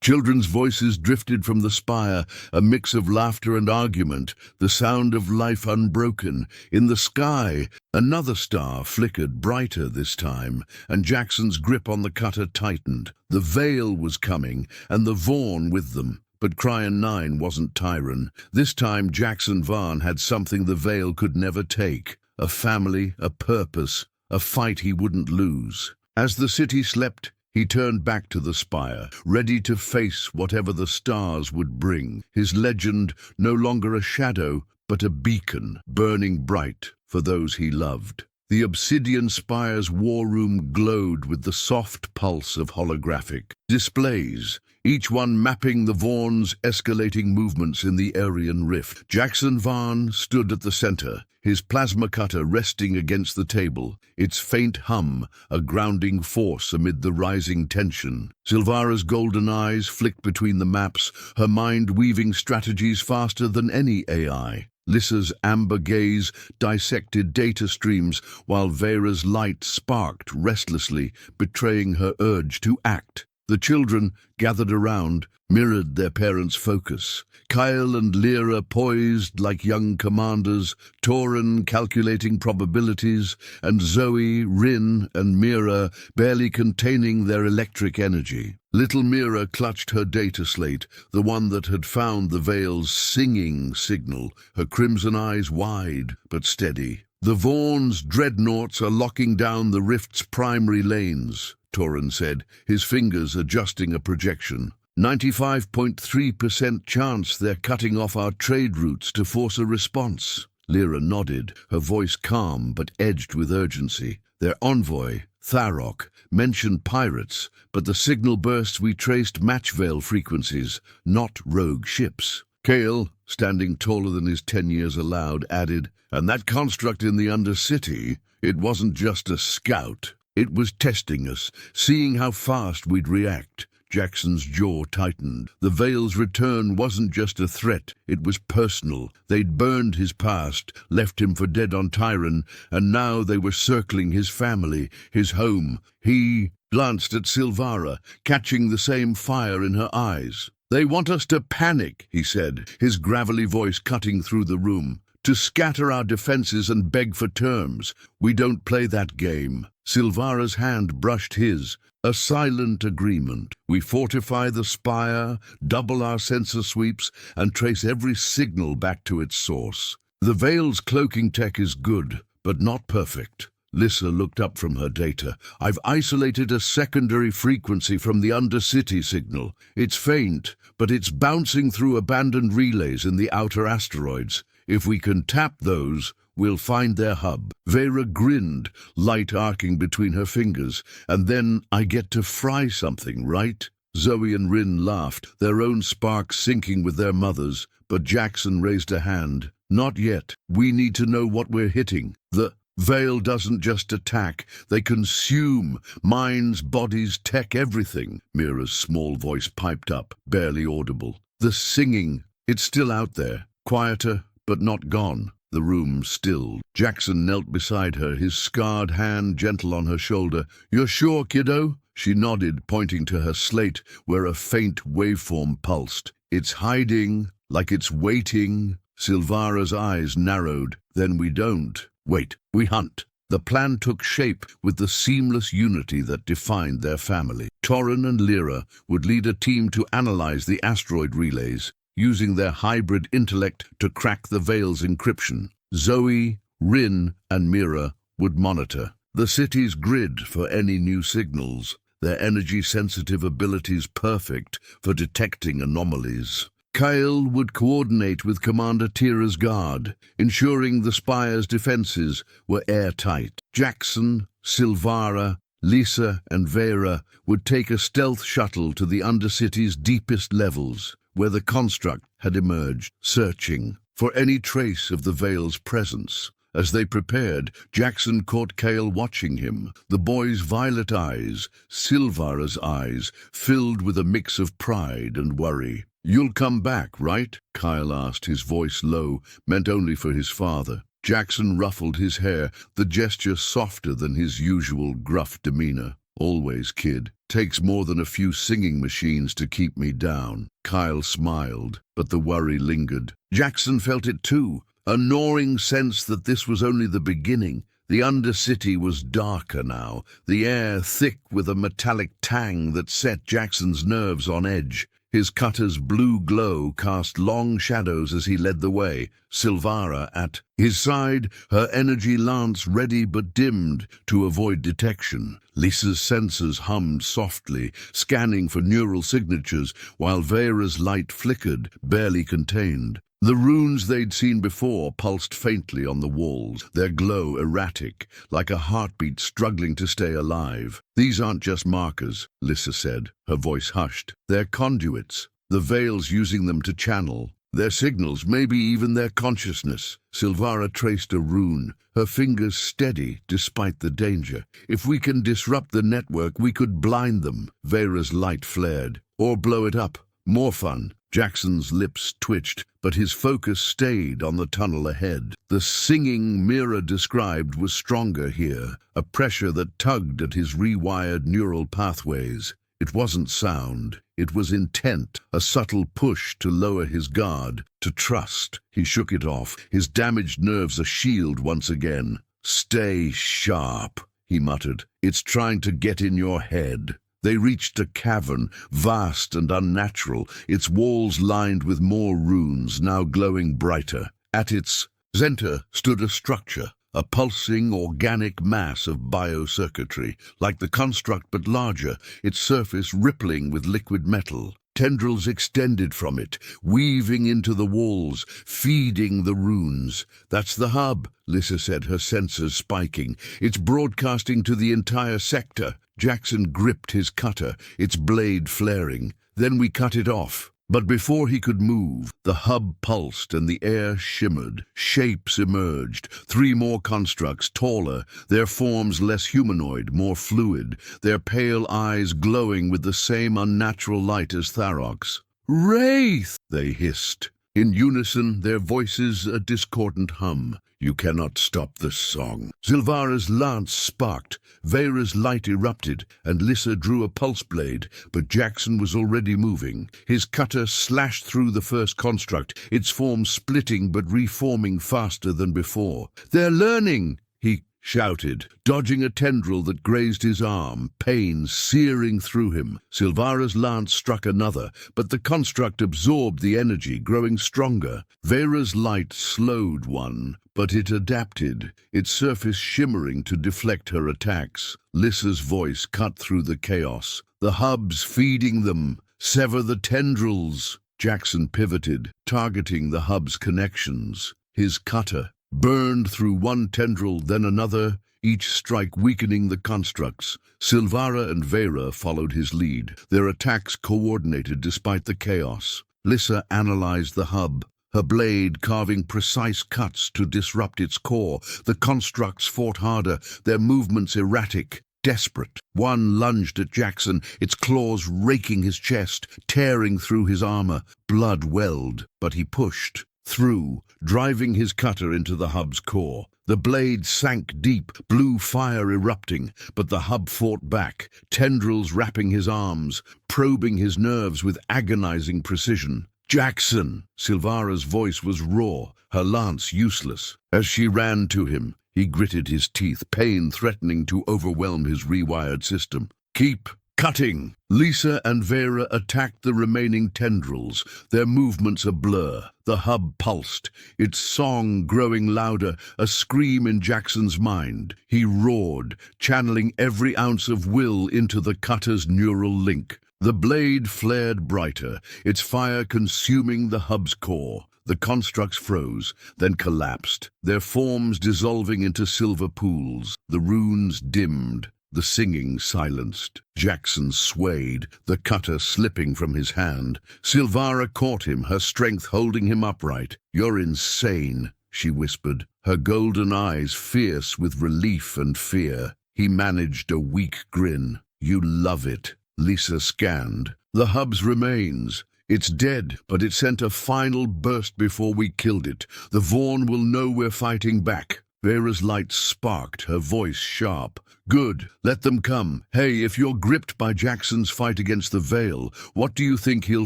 children's voices drifted from the spire, a mix of laughter and argument, the sound of life unbroken. In the sky, another star flickered brighter this time, and Jackson's grip on the cutter tightened. The Veil was coming, and the Vaughn with them. But Cryon 9 wasn't Tyron. This time Jackson Vaughn had something the Veil could never take. A family, a purpose, a fight he wouldn't lose. As the city slept, he turned back to the spire, ready to face whatever the stars would bring. His legend, no longer a shadow, but a beacon, burning bright for those he loved. The obsidian spire's war room glowed with the soft pulse of holographic displays, each one mapping the Vaughn's escalating movements in the Aryan rift. Jackson Vaughn stood at the center, his plasma cutter resting against the table, its faint hum a grounding force amid the rising tension. Silvara's golden eyes flicked between the maps, her mind weaving strategies faster than any AI. Lissa's amber gaze dissected data streams, while Vera's light sparked restlessly, betraying her urge to act. The children, gathered around, mirrored their parents' focus. Kyle and Lyra poised like young commanders, Torin calculating probabilities, and Zoe, Rin, and Mira barely containing their electric energy. Little Mira clutched her data slate, the one that had found the Veil's singing signal, her crimson eyes wide but steady. "The Vaughn's dreadnoughts are locking down the rift's primary lanes," Torin said, his fingers adjusting a projection. 95.3% chance they're cutting off our trade routes to force a response." Lyra nodded, her voice calm but edged with urgency. "Their envoy, Tharok, mentioned pirates, but the signal bursts we traced Matchvale frequencies, not rogue ships." Kale, standing taller than his 10 years allowed, added, "And that construct in the Undercity, it wasn't just a scout. It was testing us, seeing how fast we'd react." Jackson's jaw tightened. The Veil's return wasn't just a threat, it was personal. They'd burned his past, left him for dead on Tyron, and now they were circling his family, his home. He glanced at Silvara, catching the same fire in her eyes. "They want us to panic," he said, his gravelly voice cutting through the room. "To scatter our defenses and beg for terms. We don't play that game." Silvara's hand brushed his. "A silent agreement. We fortify the spire, double our sensor sweeps, and trace every signal back to its source. The Veil's cloaking tech is good, but not perfect." Lissa looked up from her data. "I've isolated a secondary frequency from the Undercity signal. It's faint, but it's bouncing through abandoned relays in the outer asteroids. If we can tap those, we'll find their hub. Vera grinned, light arcing between her fingers. And then I get to fry something, right? Zoe and Rin laughed, their own sparks syncing with their mother's, but Jackson raised a hand. Not yet. We need to know what we're hitting. The Veil doesn't just attack, they consume minds, bodies, tech, everything. Mira's small voice piped up, barely audible. The singing, it's still out there, quieter, but not gone. The room stilled. Jackson knelt beside her, his scarred hand gentle on her shoulder. "You're sure, kiddo?" She nodded, pointing to her slate, where a faint waveform pulsed. "It's hiding, like it's waiting." Silvara's eyes narrowed. "Then we don't. Wait, we hunt." The plan took shape with the seamless unity that defined their family. Torrin and Lyra would lead a team to analyze the asteroid relays, using their hybrid intellect to crack the Veil's encryption. Zoe, Rin, and Mira would monitor the city's grid for any new signals, their energy-sensitive abilities perfect for detecting anomalies. Kyle would coordinate with Commander Tira's guard, ensuring the Spire's defenses were airtight. Jackson, Silvara, Lisa, and Vera would take a stealth shuttle to the Undercity's deepest levels, where the construct had emerged, searching for any trace of the Veil's presence. As they prepared, Jackson caught Kale watching him, the boy's violet eyes, Silvara's eyes, filled with a mix of pride and worry. "You'll come back, right?" Kyle asked, his voice low, meant only for his father. Jackson ruffled his hair, the gesture softer than his usual gruff demeanor. "Always, kid. Takes more than a few singing machines to keep me down." Kyle smiled, but the worry lingered. Jackson felt it too, a gnawing sense that this was only the beginning. The Undercity was darker now, the air thick with a metallic tang that set Jackson's nerves on edge. His cutter's blue glow cast long shadows as he led the way, Silvara at his side, her energy lance ready but dimmed to avoid detection. Lisa's sensors hummed softly, scanning for neural signatures, while Vera's light flickered, barely contained. The runes they'd seen before pulsed faintly on the walls, their glow erratic, like a heartbeat struggling to stay alive. "These aren't just markers," Lissa said, her voice hushed. "They're conduits. The Veil's using them to channel their signals, maybe even their consciousness." Silvara traced a rune, her fingers steady despite the danger. "If we can disrupt the network, we could blind them." Vera's light flared. "Or blow it up. More fun." Jackson's lips twitched, but his focus stayed on the tunnel ahead. The singing Mira described was stronger here, a pressure that tugged at his rewired neural pathways. It wasn't sound, it was intent, a subtle push to lower his guard, to trust. He shook it off, his damaged nerves a shield once again. "Stay sharp," he muttered. "It's trying to get in your head." They reached a cavern, vast and unnatural, its walls lined with more runes, now glowing brighter. At its center stood a structure, a pulsing organic mass of biocircuitry, like the construct but larger, its surface rippling with liquid metal. Tendrils extended from it, weaving into the walls, feeding the runes. "That's the hub," Lissa said, her sensors spiking. "It's broadcasting to the entire sector." Jackson gripped his cutter, its blade flaring. "Then we cut it off." But before he could move, the hub pulsed and the air shimmered. Shapes emerged, 3 more constructs, taller, their forms less humanoid, more fluid, their pale eyes glowing with the same unnatural light as Tharok's. "Wraith!" they hissed. In unison, their voices a discordant hum. "You cannot stop the song." Silvara's lance sparked, Vera's light erupted, and Lissa drew a pulse blade, but Jackson was already moving. His cutter slashed through the first construct, its form splitting but reforming faster than before. "They're learning!" he shouted, dodging a tendril that grazed his arm, pain searing through him. Silvara's lance struck another, but the construct absorbed the energy, growing stronger. Vera's light slowed one, but it adapted, its surface shimmering to deflect her attacks. Lissa's voice cut through the chaos. "The hub's feeding them. Sever the tendrils." Jackson pivoted, targeting the hub's connections. His cutter burned through one tendril, then another, each strike weakening the constructs. Silvara and Vera followed his lead, their attacks coordinated despite the chaos. Lissa analyzed the hub, her blade carving precise cuts to disrupt its core. The constructs fought harder, their movements erratic, desperate. One lunged at Jackson, its claws raking his chest, tearing through his armor. Blood welled, but he pushed through, driving his cutter into the hub's core. The blade sank deep, blue fire erupting, but the hub fought back, tendrils wrapping his arms, probing his nerves with agonizing precision. "Jackson!" Silvara's voice was raw, her lance useless. As she ran to him, he gritted his teeth, pain threatening to overwhelm his rewired system. "Keep cutting!" Lissa and Vera attacked the remaining tendrils, their movements a blur. The hub pulsed, its song growing louder, a scream in Jackson's mind. He roared, channeling every ounce of will into the cutter's neural link. The blade flared brighter, its fire consuming the hub's core. The constructs froze, then collapsed, their forms dissolving into silver pools. The runes dimmed, the singing silenced. Jackson swayed, the cutter slipping from his hand. Silvara caught him, her strength holding him upright. "You're insane," she whispered, her golden eyes fierce with relief and fear. He managed a weak grin. "You love it." Lissa scanned. "The hub's remains. It's dead, but it sent a final burst before we killed it. The Vaughn will know we're fighting back." Vera's light sparked, her voice sharp. "Good, let them come. Hey, if you're gripped by Jackson's fight against the Veil, what do you think he'll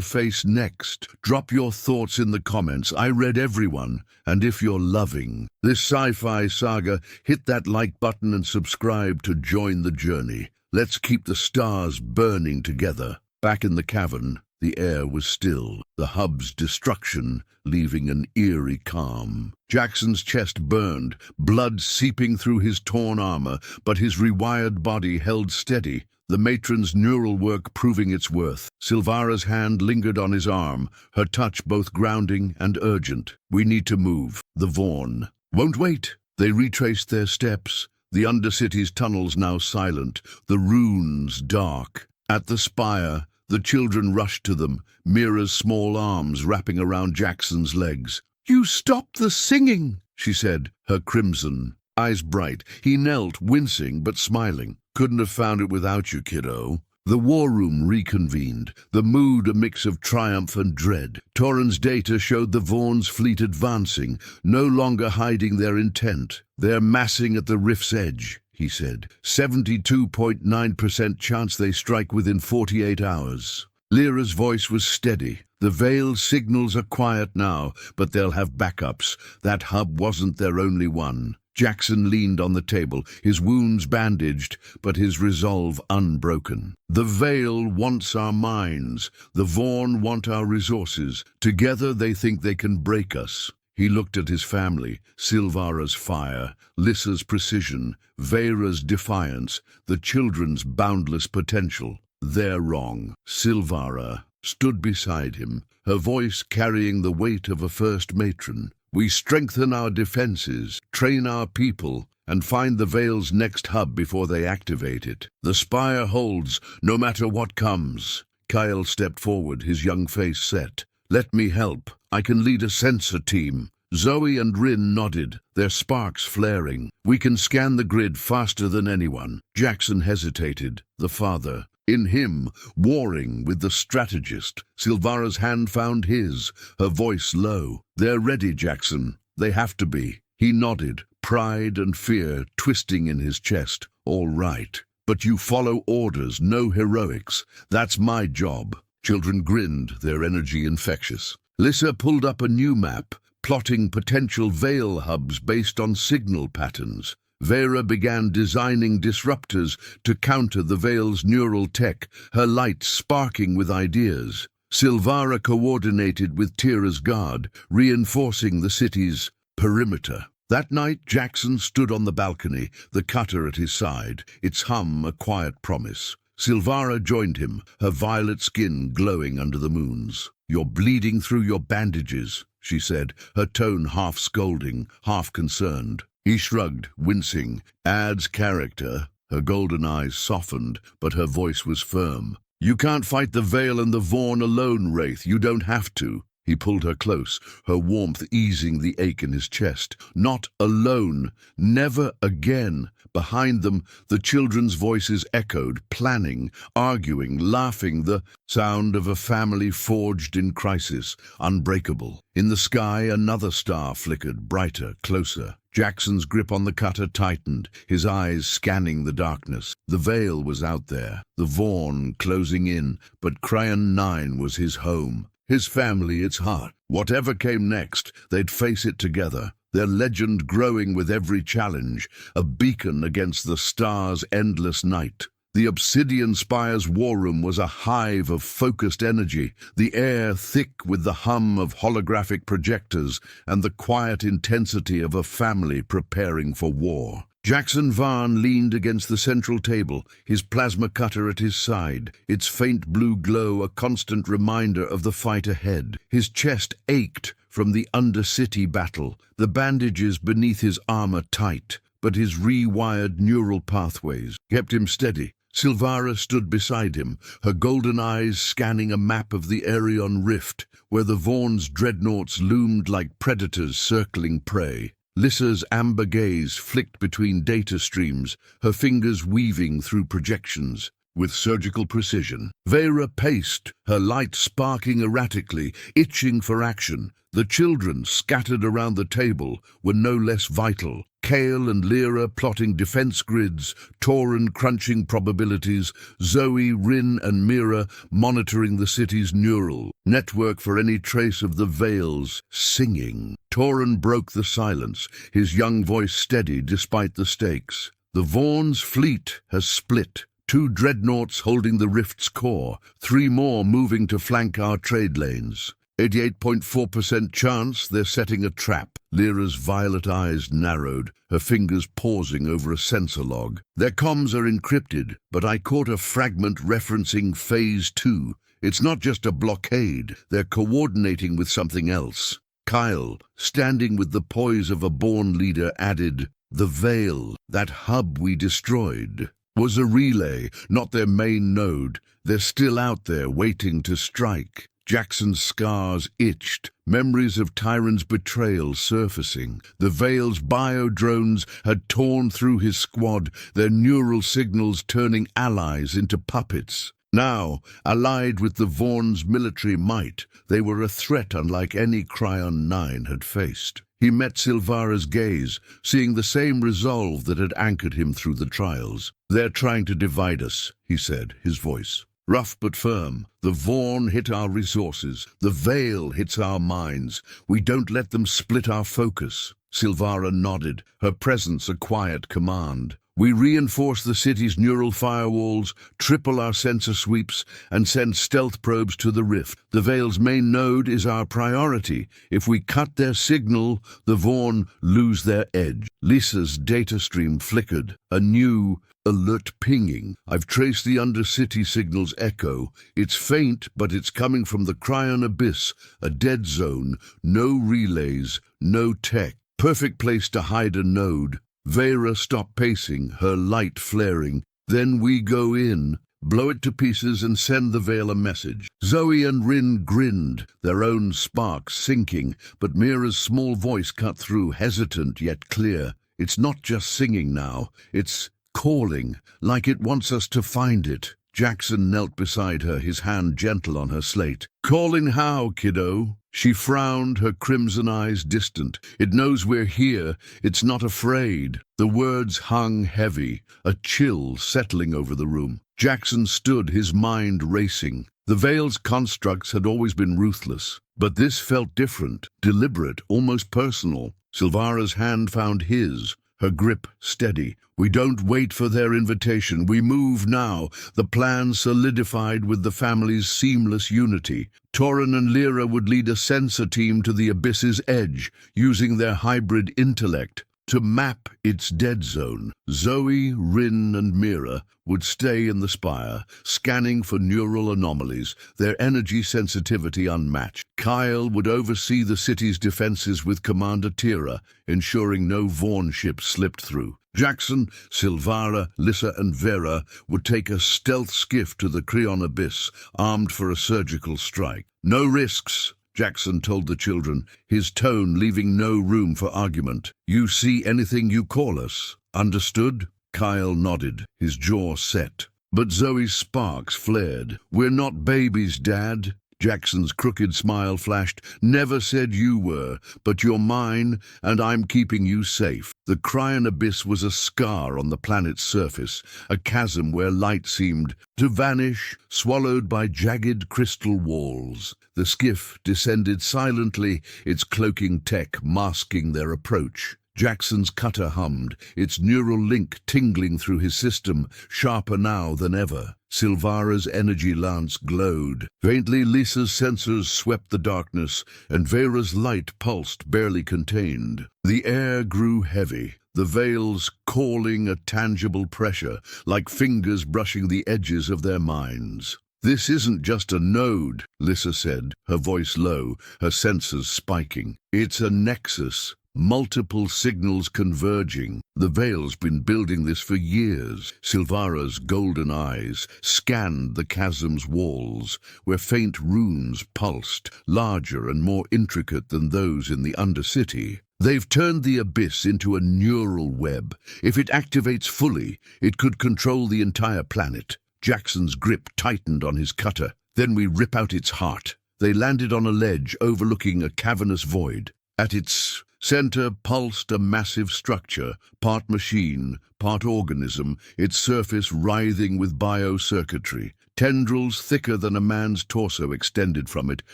face next? Drop your thoughts in the comments. I read everyone. And if you're loving this sci-fi saga, hit that like button and subscribe to join the journey. Let's keep the stars burning together. Back in the cavern, the air was still, the hub's destruction leaving an eerie calm. Jackson's chest burned, blood seeping through his torn armor, but his rewired body held steady, the matron's neural work proving its worth. Silvara's hand lingered on his arm, her touch both grounding and urgent. "We need to move." The Vaughn won't wait. They retraced their steps, the Undercity's tunnels now silent, the runes dark. At the spire, the children rushed to them, Mira's small arms wrapping around Jackson's legs. "You stopped the singing," she said, her crimson eyes bright. He knelt, wincing but smiling. "Couldn't have found it without you, kiddo." The war room reconvened, the mood a mix of triumph and dread. Torrens data showed the Vaughn's fleet advancing, no longer hiding their intent. "They're massing at the rift's edge," he said. 72.9% chance they strike within 48 hours. Lyra's voice was steady. "The Veil's signals are quiet now, but they'll have backups. That hub wasn't their only one." Jackson leaned on the table, his wounds bandaged, but his resolve unbroken. "The Veil wants our minds. The Vaughn want our resources. Together they think they can break us." He looked at his family, Silvara's fire, Lissa's precision, Vera's defiance, the children's boundless potential. "They're wrong." Silvara stood beside him, her voice carrying the weight of a first matron. "We strengthen our defenses, train our people, and find the Veil's next hub before they activate it. The spire holds, no matter what comes." Kyle stepped forward, his young face set. "Let me help. I can lead a sensor team." Zoe and Rin nodded, their sparks flaring. "We can scan the grid faster than anyone." Jackson hesitated, the father, in him, warring with the strategist. Silvara's hand found his, her voice low. "They're ready, Jackson. They have to be." He nodded, pride and fear twisting in his chest. "All right. But you follow orders, no heroics. That's my job." Children grinned, their energy infectious. Lissa pulled up a new map, plotting potential Veil hubs based on signal patterns. Vera began designing disruptors to counter the Veil's neural tech, her light sparking with ideas. Silvara coordinated with Tira's guard, reinforcing the city's perimeter. That night, Jackson stood on the balcony, the cutter at his side, its hum a quiet promise. Silvara joined him, her violet skin glowing under the moons. "You're bleeding through your bandages," she said, her tone half scolding, half concerned. He shrugged, wincing. Ad's character. Her golden eyes softened, but her voice was firm. "You can't fight the Vale and the Vaughn alone, Wraith. You don't have to." He pulled her close, her warmth easing the ache in his chest. "Not alone. Never again." Behind them, the children's voices echoed, planning, arguing, laughing, the sound of a family forged in crisis, unbreakable. In the sky, another star flickered, brighter, closer. Jackson's grip on the cutter tightened, his eyes scanning the darkness. The Vale was out there, the Vaughn closing in, but Cryon 9 was his home. His family, its heart. Whatever came next, they'd face it together, their legend growing with every challenge, a beacon against the stars' endless night. The Obsidian Spire's war room was a hive of focused energy, the air thick with the hum of holographic projectors and the quiet intensity of a family preparing for war. Jackson Vaughn leaned against the central table, his plasma cutter at his side, its faint blue glow a constant reminder of the fight ahead. His chest ached from the Undercity battle, the bandages beneath his armor tight, but his rewired neural pathways kept him steady. Silvara stood beside him, her golden eyes scanning a map of the Arion Rift, where the Vaughn's dreadnoughts loomed like predators circling prey. Lissa's amber gaze flicked between data streams, her fingers weaving through projections. With surgical precision, Vera paced, her light sparking erratically, itching for action. The children, scattered around the table, were no less vital. Kale and Lyra plotting defense grids, Torin crunching probabilities, Zoe, Rin and Mira monitoring the city's neural network for any trace of the Vale's singing. Torin broke the silence, his young voice steady despite the stakes. The Vaughn's fleet has split. 2 dreadnoughts holding the Rift's core, 3 more moving to flank our trade lanes. 88.4% chance they're setting a trap. Lyra's violet eyes narrowed, her fingers pausing over a sensor log. Their comms are encrypted, but I caught a fragment referencing Phase 2. It's not just a blockade, they're coordinating with something else. Kyle, standing with the poise of a born leader, added, "The Vale, that hub we destroyed, was a relay, not their main node. They're still out there waiting to strike." Jackson's scars itched, memories of Tyron's betrayal surfacing. The Vale's bio-drones had torn through his squad, their neural signals turning allies into puppets. Now, allied with the Vaughn's military might, they were a threat unlike any Cryon 9 had faced. He met Silvara's gaze, seeing the same resolve that had anchored him through the trials. "They're trying to divide us," he said, his voice rough but firm. "The Vaughn hit our resources. The Vale hits our minds. We don't let them split our focus." Silvara nodded, her presence a quiet command. "We reinforce the city's neural firewalls, triple our sensor sweeps, and send stealth probes to the Rift. The Vale's main node is our priority. If we cut their signal, the Vaughn lose their edge." Lisa's data stream flickered, a new alert pinging. "I've traced the Undercity signal's echo. It's faint, but it's coming from the Cryon Abyss, a dead zone, no relays, no tech. Perfect place to hide a node." Vera stopped pacing, her light flaring. "Then we go in, blow it to pieces and send the Vale a message." Zoe and Rin grinned, their own sparks sinking, but Mira's small voice cut through, hesitant yet clear. "It's not just singing now, it's calling, like it wants us to find it." Jackson knelt beside her, his hand gentle on her slate. "Calling how, kiddo?" She frowned, her crimson eyes distant. "It knows we're here. It's not afraid." The words hung heavy, a chill settling over the room. Jackson stood, his mind racing. The Vale's constructs had always been ruthless, but this felt different, deliberate, almost personal. Silvara's hand found his, her grip steady. "We don't wait for their invitation. We move now." The plan solidified with the family's seamless unity. Torin and Lyra would lead a sensor team to the Abyss's edge, using their hybrid intellect. To map its dead zone, Zoe, Rin, and Mira would stay in the spire, scanning for neural anomalies, their energy sensitivity unmatched. Kyle would oversee the city's defenses with Commander Tira, ensuring no Vaughn ship slipped through. Jackson, Silvara, Lissa, and Vera would take a stealth skiff to the Creon Abyss, armed for a surgical strike. No risks, Jackson told the children, his tone leaving no room for argument. You see anything you call us. Understood? Kyle nodded, his jaw set. But Zoe's sparks flared. We're not babies, Dad. Jackson's crooked smile flashed. Never said you were, but you're mine, and I'm keeping you safe. The Creon Abyss was a scar on the planet's surface, a chasm where light seemed to vanish, swallowed by jagged crystal walls. The skiff descended silently, its cloaking tech masking their approach. Jackson's cutter hummed, its neural link tingling through his system, sharper now than ever. Silvara's energy lance glowed. Faintly, Lissa's sensors swept the darkness, and Vera's light pulsed, barely contained. The air grew heavy, the veils calling a tangible pressure, like fingers brushing the edges of their minds. This isn't just a node, Lissa said, her voice low, her sensors spiking. It's a nexus. Multiple signals converging. The Veil's been building this for years. Silvara's golden eyes scanned the chasm's walls, where faint runes pulsed, larger and more intricate than those in the Undercity. They've turned the abyss into a neural web. If it activates fully, it could control the entire planet. Jackson's grip tightened on his cutter. Then we rip out its heart. They landed on a ledge overlooking a cavernous void. At its center pulsed a massive structure, part machine, part organism, its surface writhing with biocircuitry. Tendrils thicker than a man's torso extended from it,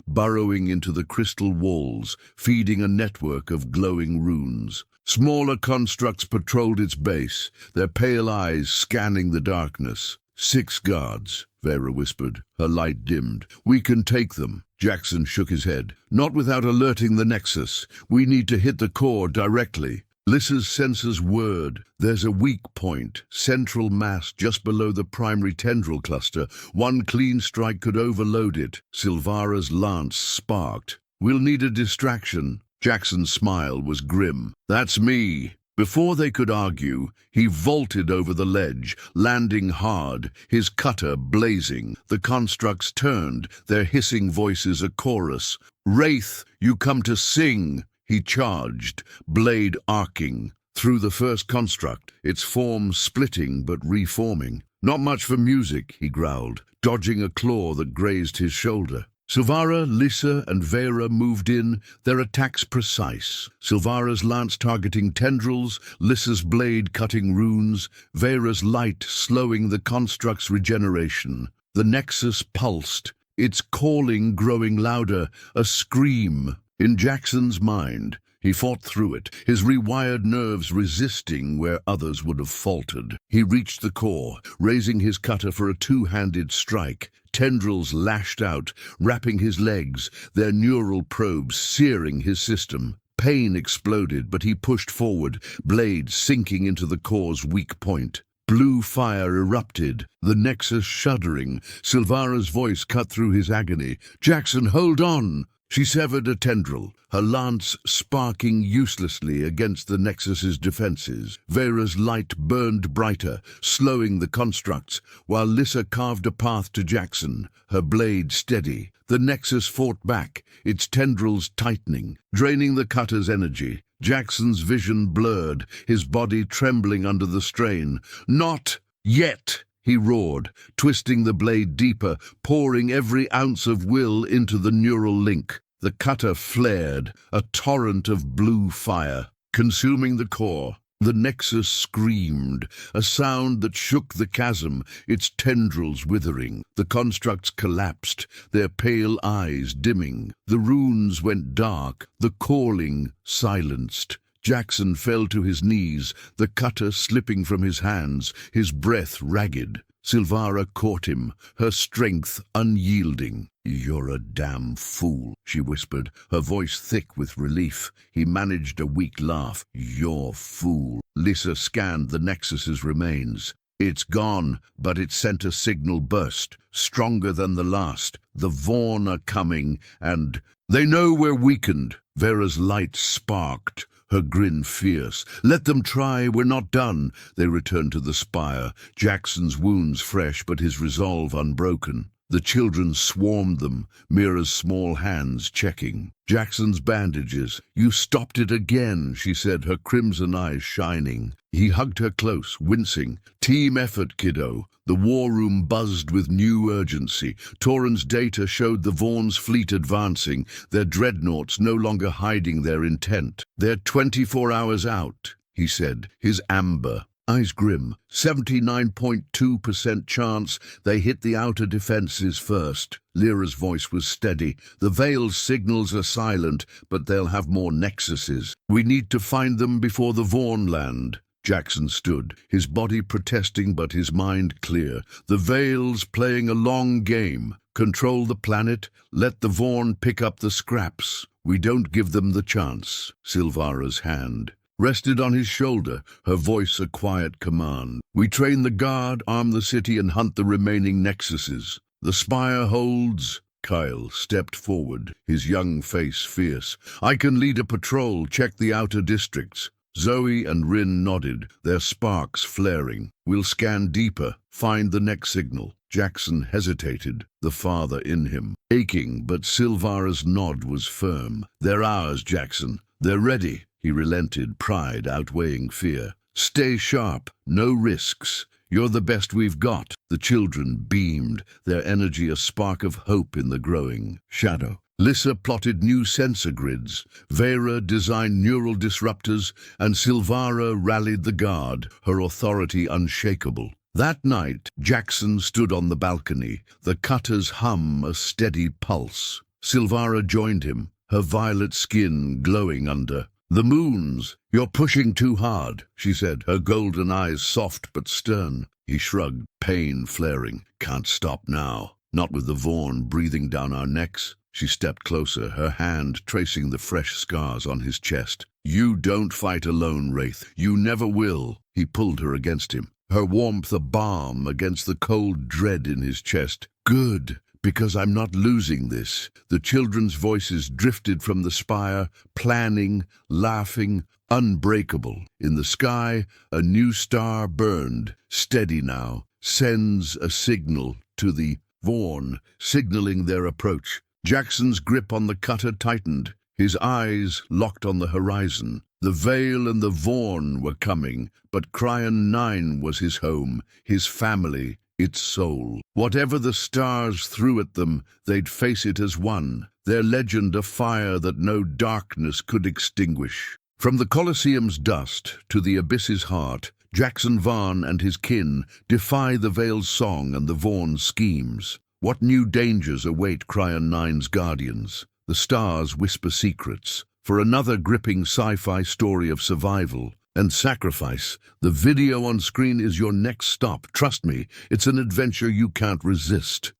burrowing into the crystal walls, feeding a network of glowing runes. Smaller constructs patrolled its base, their pale eyes scanning the darkness. 6 guards, Vera whispered, her light dimmed. We can take them. Jackson shook his head. Not without alerting the Nexus. We need to hit the core directly. Lissa's sensors whirred. There's a weak point, central mass just below the primary tendril cluster. One clean strike could overload it. Silvara's lance sparked. We'll need a distraction. Jackson's smile was grim. That's me. Before they could argue, he vaulted over the ledge, landing hard, his cutter blazing. The constructs turned, their hissing voices a chorus. Wraith, you come to sing, he charged, blade arcing. Through the first construct, its form splitting but reforming. Not much for music, he growled, dodging a claw that grazed his shoulder. Silvara, Lissa, and Vera moved in, their attacks precise. Silvara's lance targeting tendrils, Lissa's blade cutting runes, Vera's light slowing the construct's regeneration. The Nexus pulsed, its calling growing louder, a scream. In Jackson's mind, he fought through it, his rewired nerves resisting where others would have faltered. He reached the core, raising his cutter for a two-handed strike. Tendrils lashed out, wrapping his legs, their neural probes searing his system. Pain exploded, but he pushed forward, blade sinking into the core's weak point. Blue fire erupted, the Nexus shuddering. Silvara's voice cut through his agony. Jackson, hold on! She severed a tendril, her lance sparking uselessly against the Nexus's defenses. Vera's light burned brighter, slowing the constructs, while Lissa carved a path to Jackson, her blade steady. The Nexus fought back, its tendrils tightening, draining the cutter's energy. Jackson's vision blurred, his body trembling under the strain. Not yet! He roared, twisting the blade deeper, pouring every ounce of will into the neural link. The cutter flared, a torrent of blue fire, consuming the core. The Nexus screamed, a sound that shook the chasm, its tendrils withering. The constructs collapsed, their pale eyes dimming. The runes went dark, the calling silenced. Jackson fell to his knees, the cutter slipping from his hands, his breath ragged. Silvara caught him, her strength unyielding. "You're a damn fool," she whispered, her voice thick with relief. He managed a weak laugh. "You're fool." Lisa scanned the Nexus's remains. "It's gone, but it sent a signal burst, stronger than the last. The Vaughn are coming, and they know we're weakened." Vera's light sparked, her grin fierce. "Let them try, we're not done." They returned to the spire, Jackson's wounds fresh but his resolve unbroken. The children swarmed them, Mira's small hands checking. Jackson's bandages. "You stopped it again," she said, her crimson eyes shining. He hugged her close, wincing. "Team effort, kiddo." The war room buzzed with new urgency. Toran's data showed the Vaughn's fleet advancing, their dreadnoughts no longer hiding their intent. "They're 24 hours out," he said, his amber eyes grim. 79.2% chance they hit the outer defenses first. Lyra's voice was steady. "The Veil's signals are silent, but they'll have more nexuses. We need to find them before the Vaughn land." Jackson stood, his body protesting but his mind clear. "The Veil's playing a long game. Control the planet, let the Vaughn pick up the scraps. We don't give them the chance." Silvara's hand rested on his shoulder, her voice a quiet command. "We train the guard, arm the city, and hunt the remaining nexuses. The spire holds." Kyle stepped forward, his young face fierce. "I can lead a patrol, check the outer districts." Zoe and Rin nodded, their sparks flaring. "We'll scan deeper, find the next signal." Jackson hesitated, the father in him aching, but Silvara's nod was firm. "They're ours, Jackson. They're ready." He relented, pride outweighing fear. "Stay sharp, no risks. You're the best we've got." The children beamed, their energy a spark of hope in the growing shadow. Lissa plotted new sensor grids, Vera designed neural disruptors, and Silvara rallied the guard, her authority unshakable. That night, Jackson stood on the balcony, the cutter's hum a steady pulse. Silvara joined him, her violet skin glowing under. "The moons, you're pushing too hard," she said, her golden eyes soft but stern. He shrugged, pain flaring. "Can't stop now, not with the Vaughn breathing down our necks." She stepped closer, her hand tracing the fresh scars on his chest. "You don't fight alone, Wraith. You never will." He pulled her against him, her warmth a balm against the cold dread in his chest. "Good, because I'm not losing this." The children's voices drifted from the spire, planning, laughing, unbreakable. In the sky, a new star burned, steady now, sends a signal to the Vaughn, signaling their approach. Jackson's grip on the cutter tightened, his eyes locked on the horizon. The Veil and the Vaughn were coming, but Cryon 9 was his home, his family, its soul. Whatever the stars threw at them, they'd face it as one, their legend a fire that no darkness could extinguish. From the Colosseum's dust to the abyss's heart, Jackson Vaughn and his kin defy the Veil's song and the Vaughn's schemes. What new dangers await Cryon 9's guardians? The stars whisper secrets. For another gripping sci-fi story of survival and sacrifice, the video on screen is your next stop. Trust me, it's an adventure you can't resist.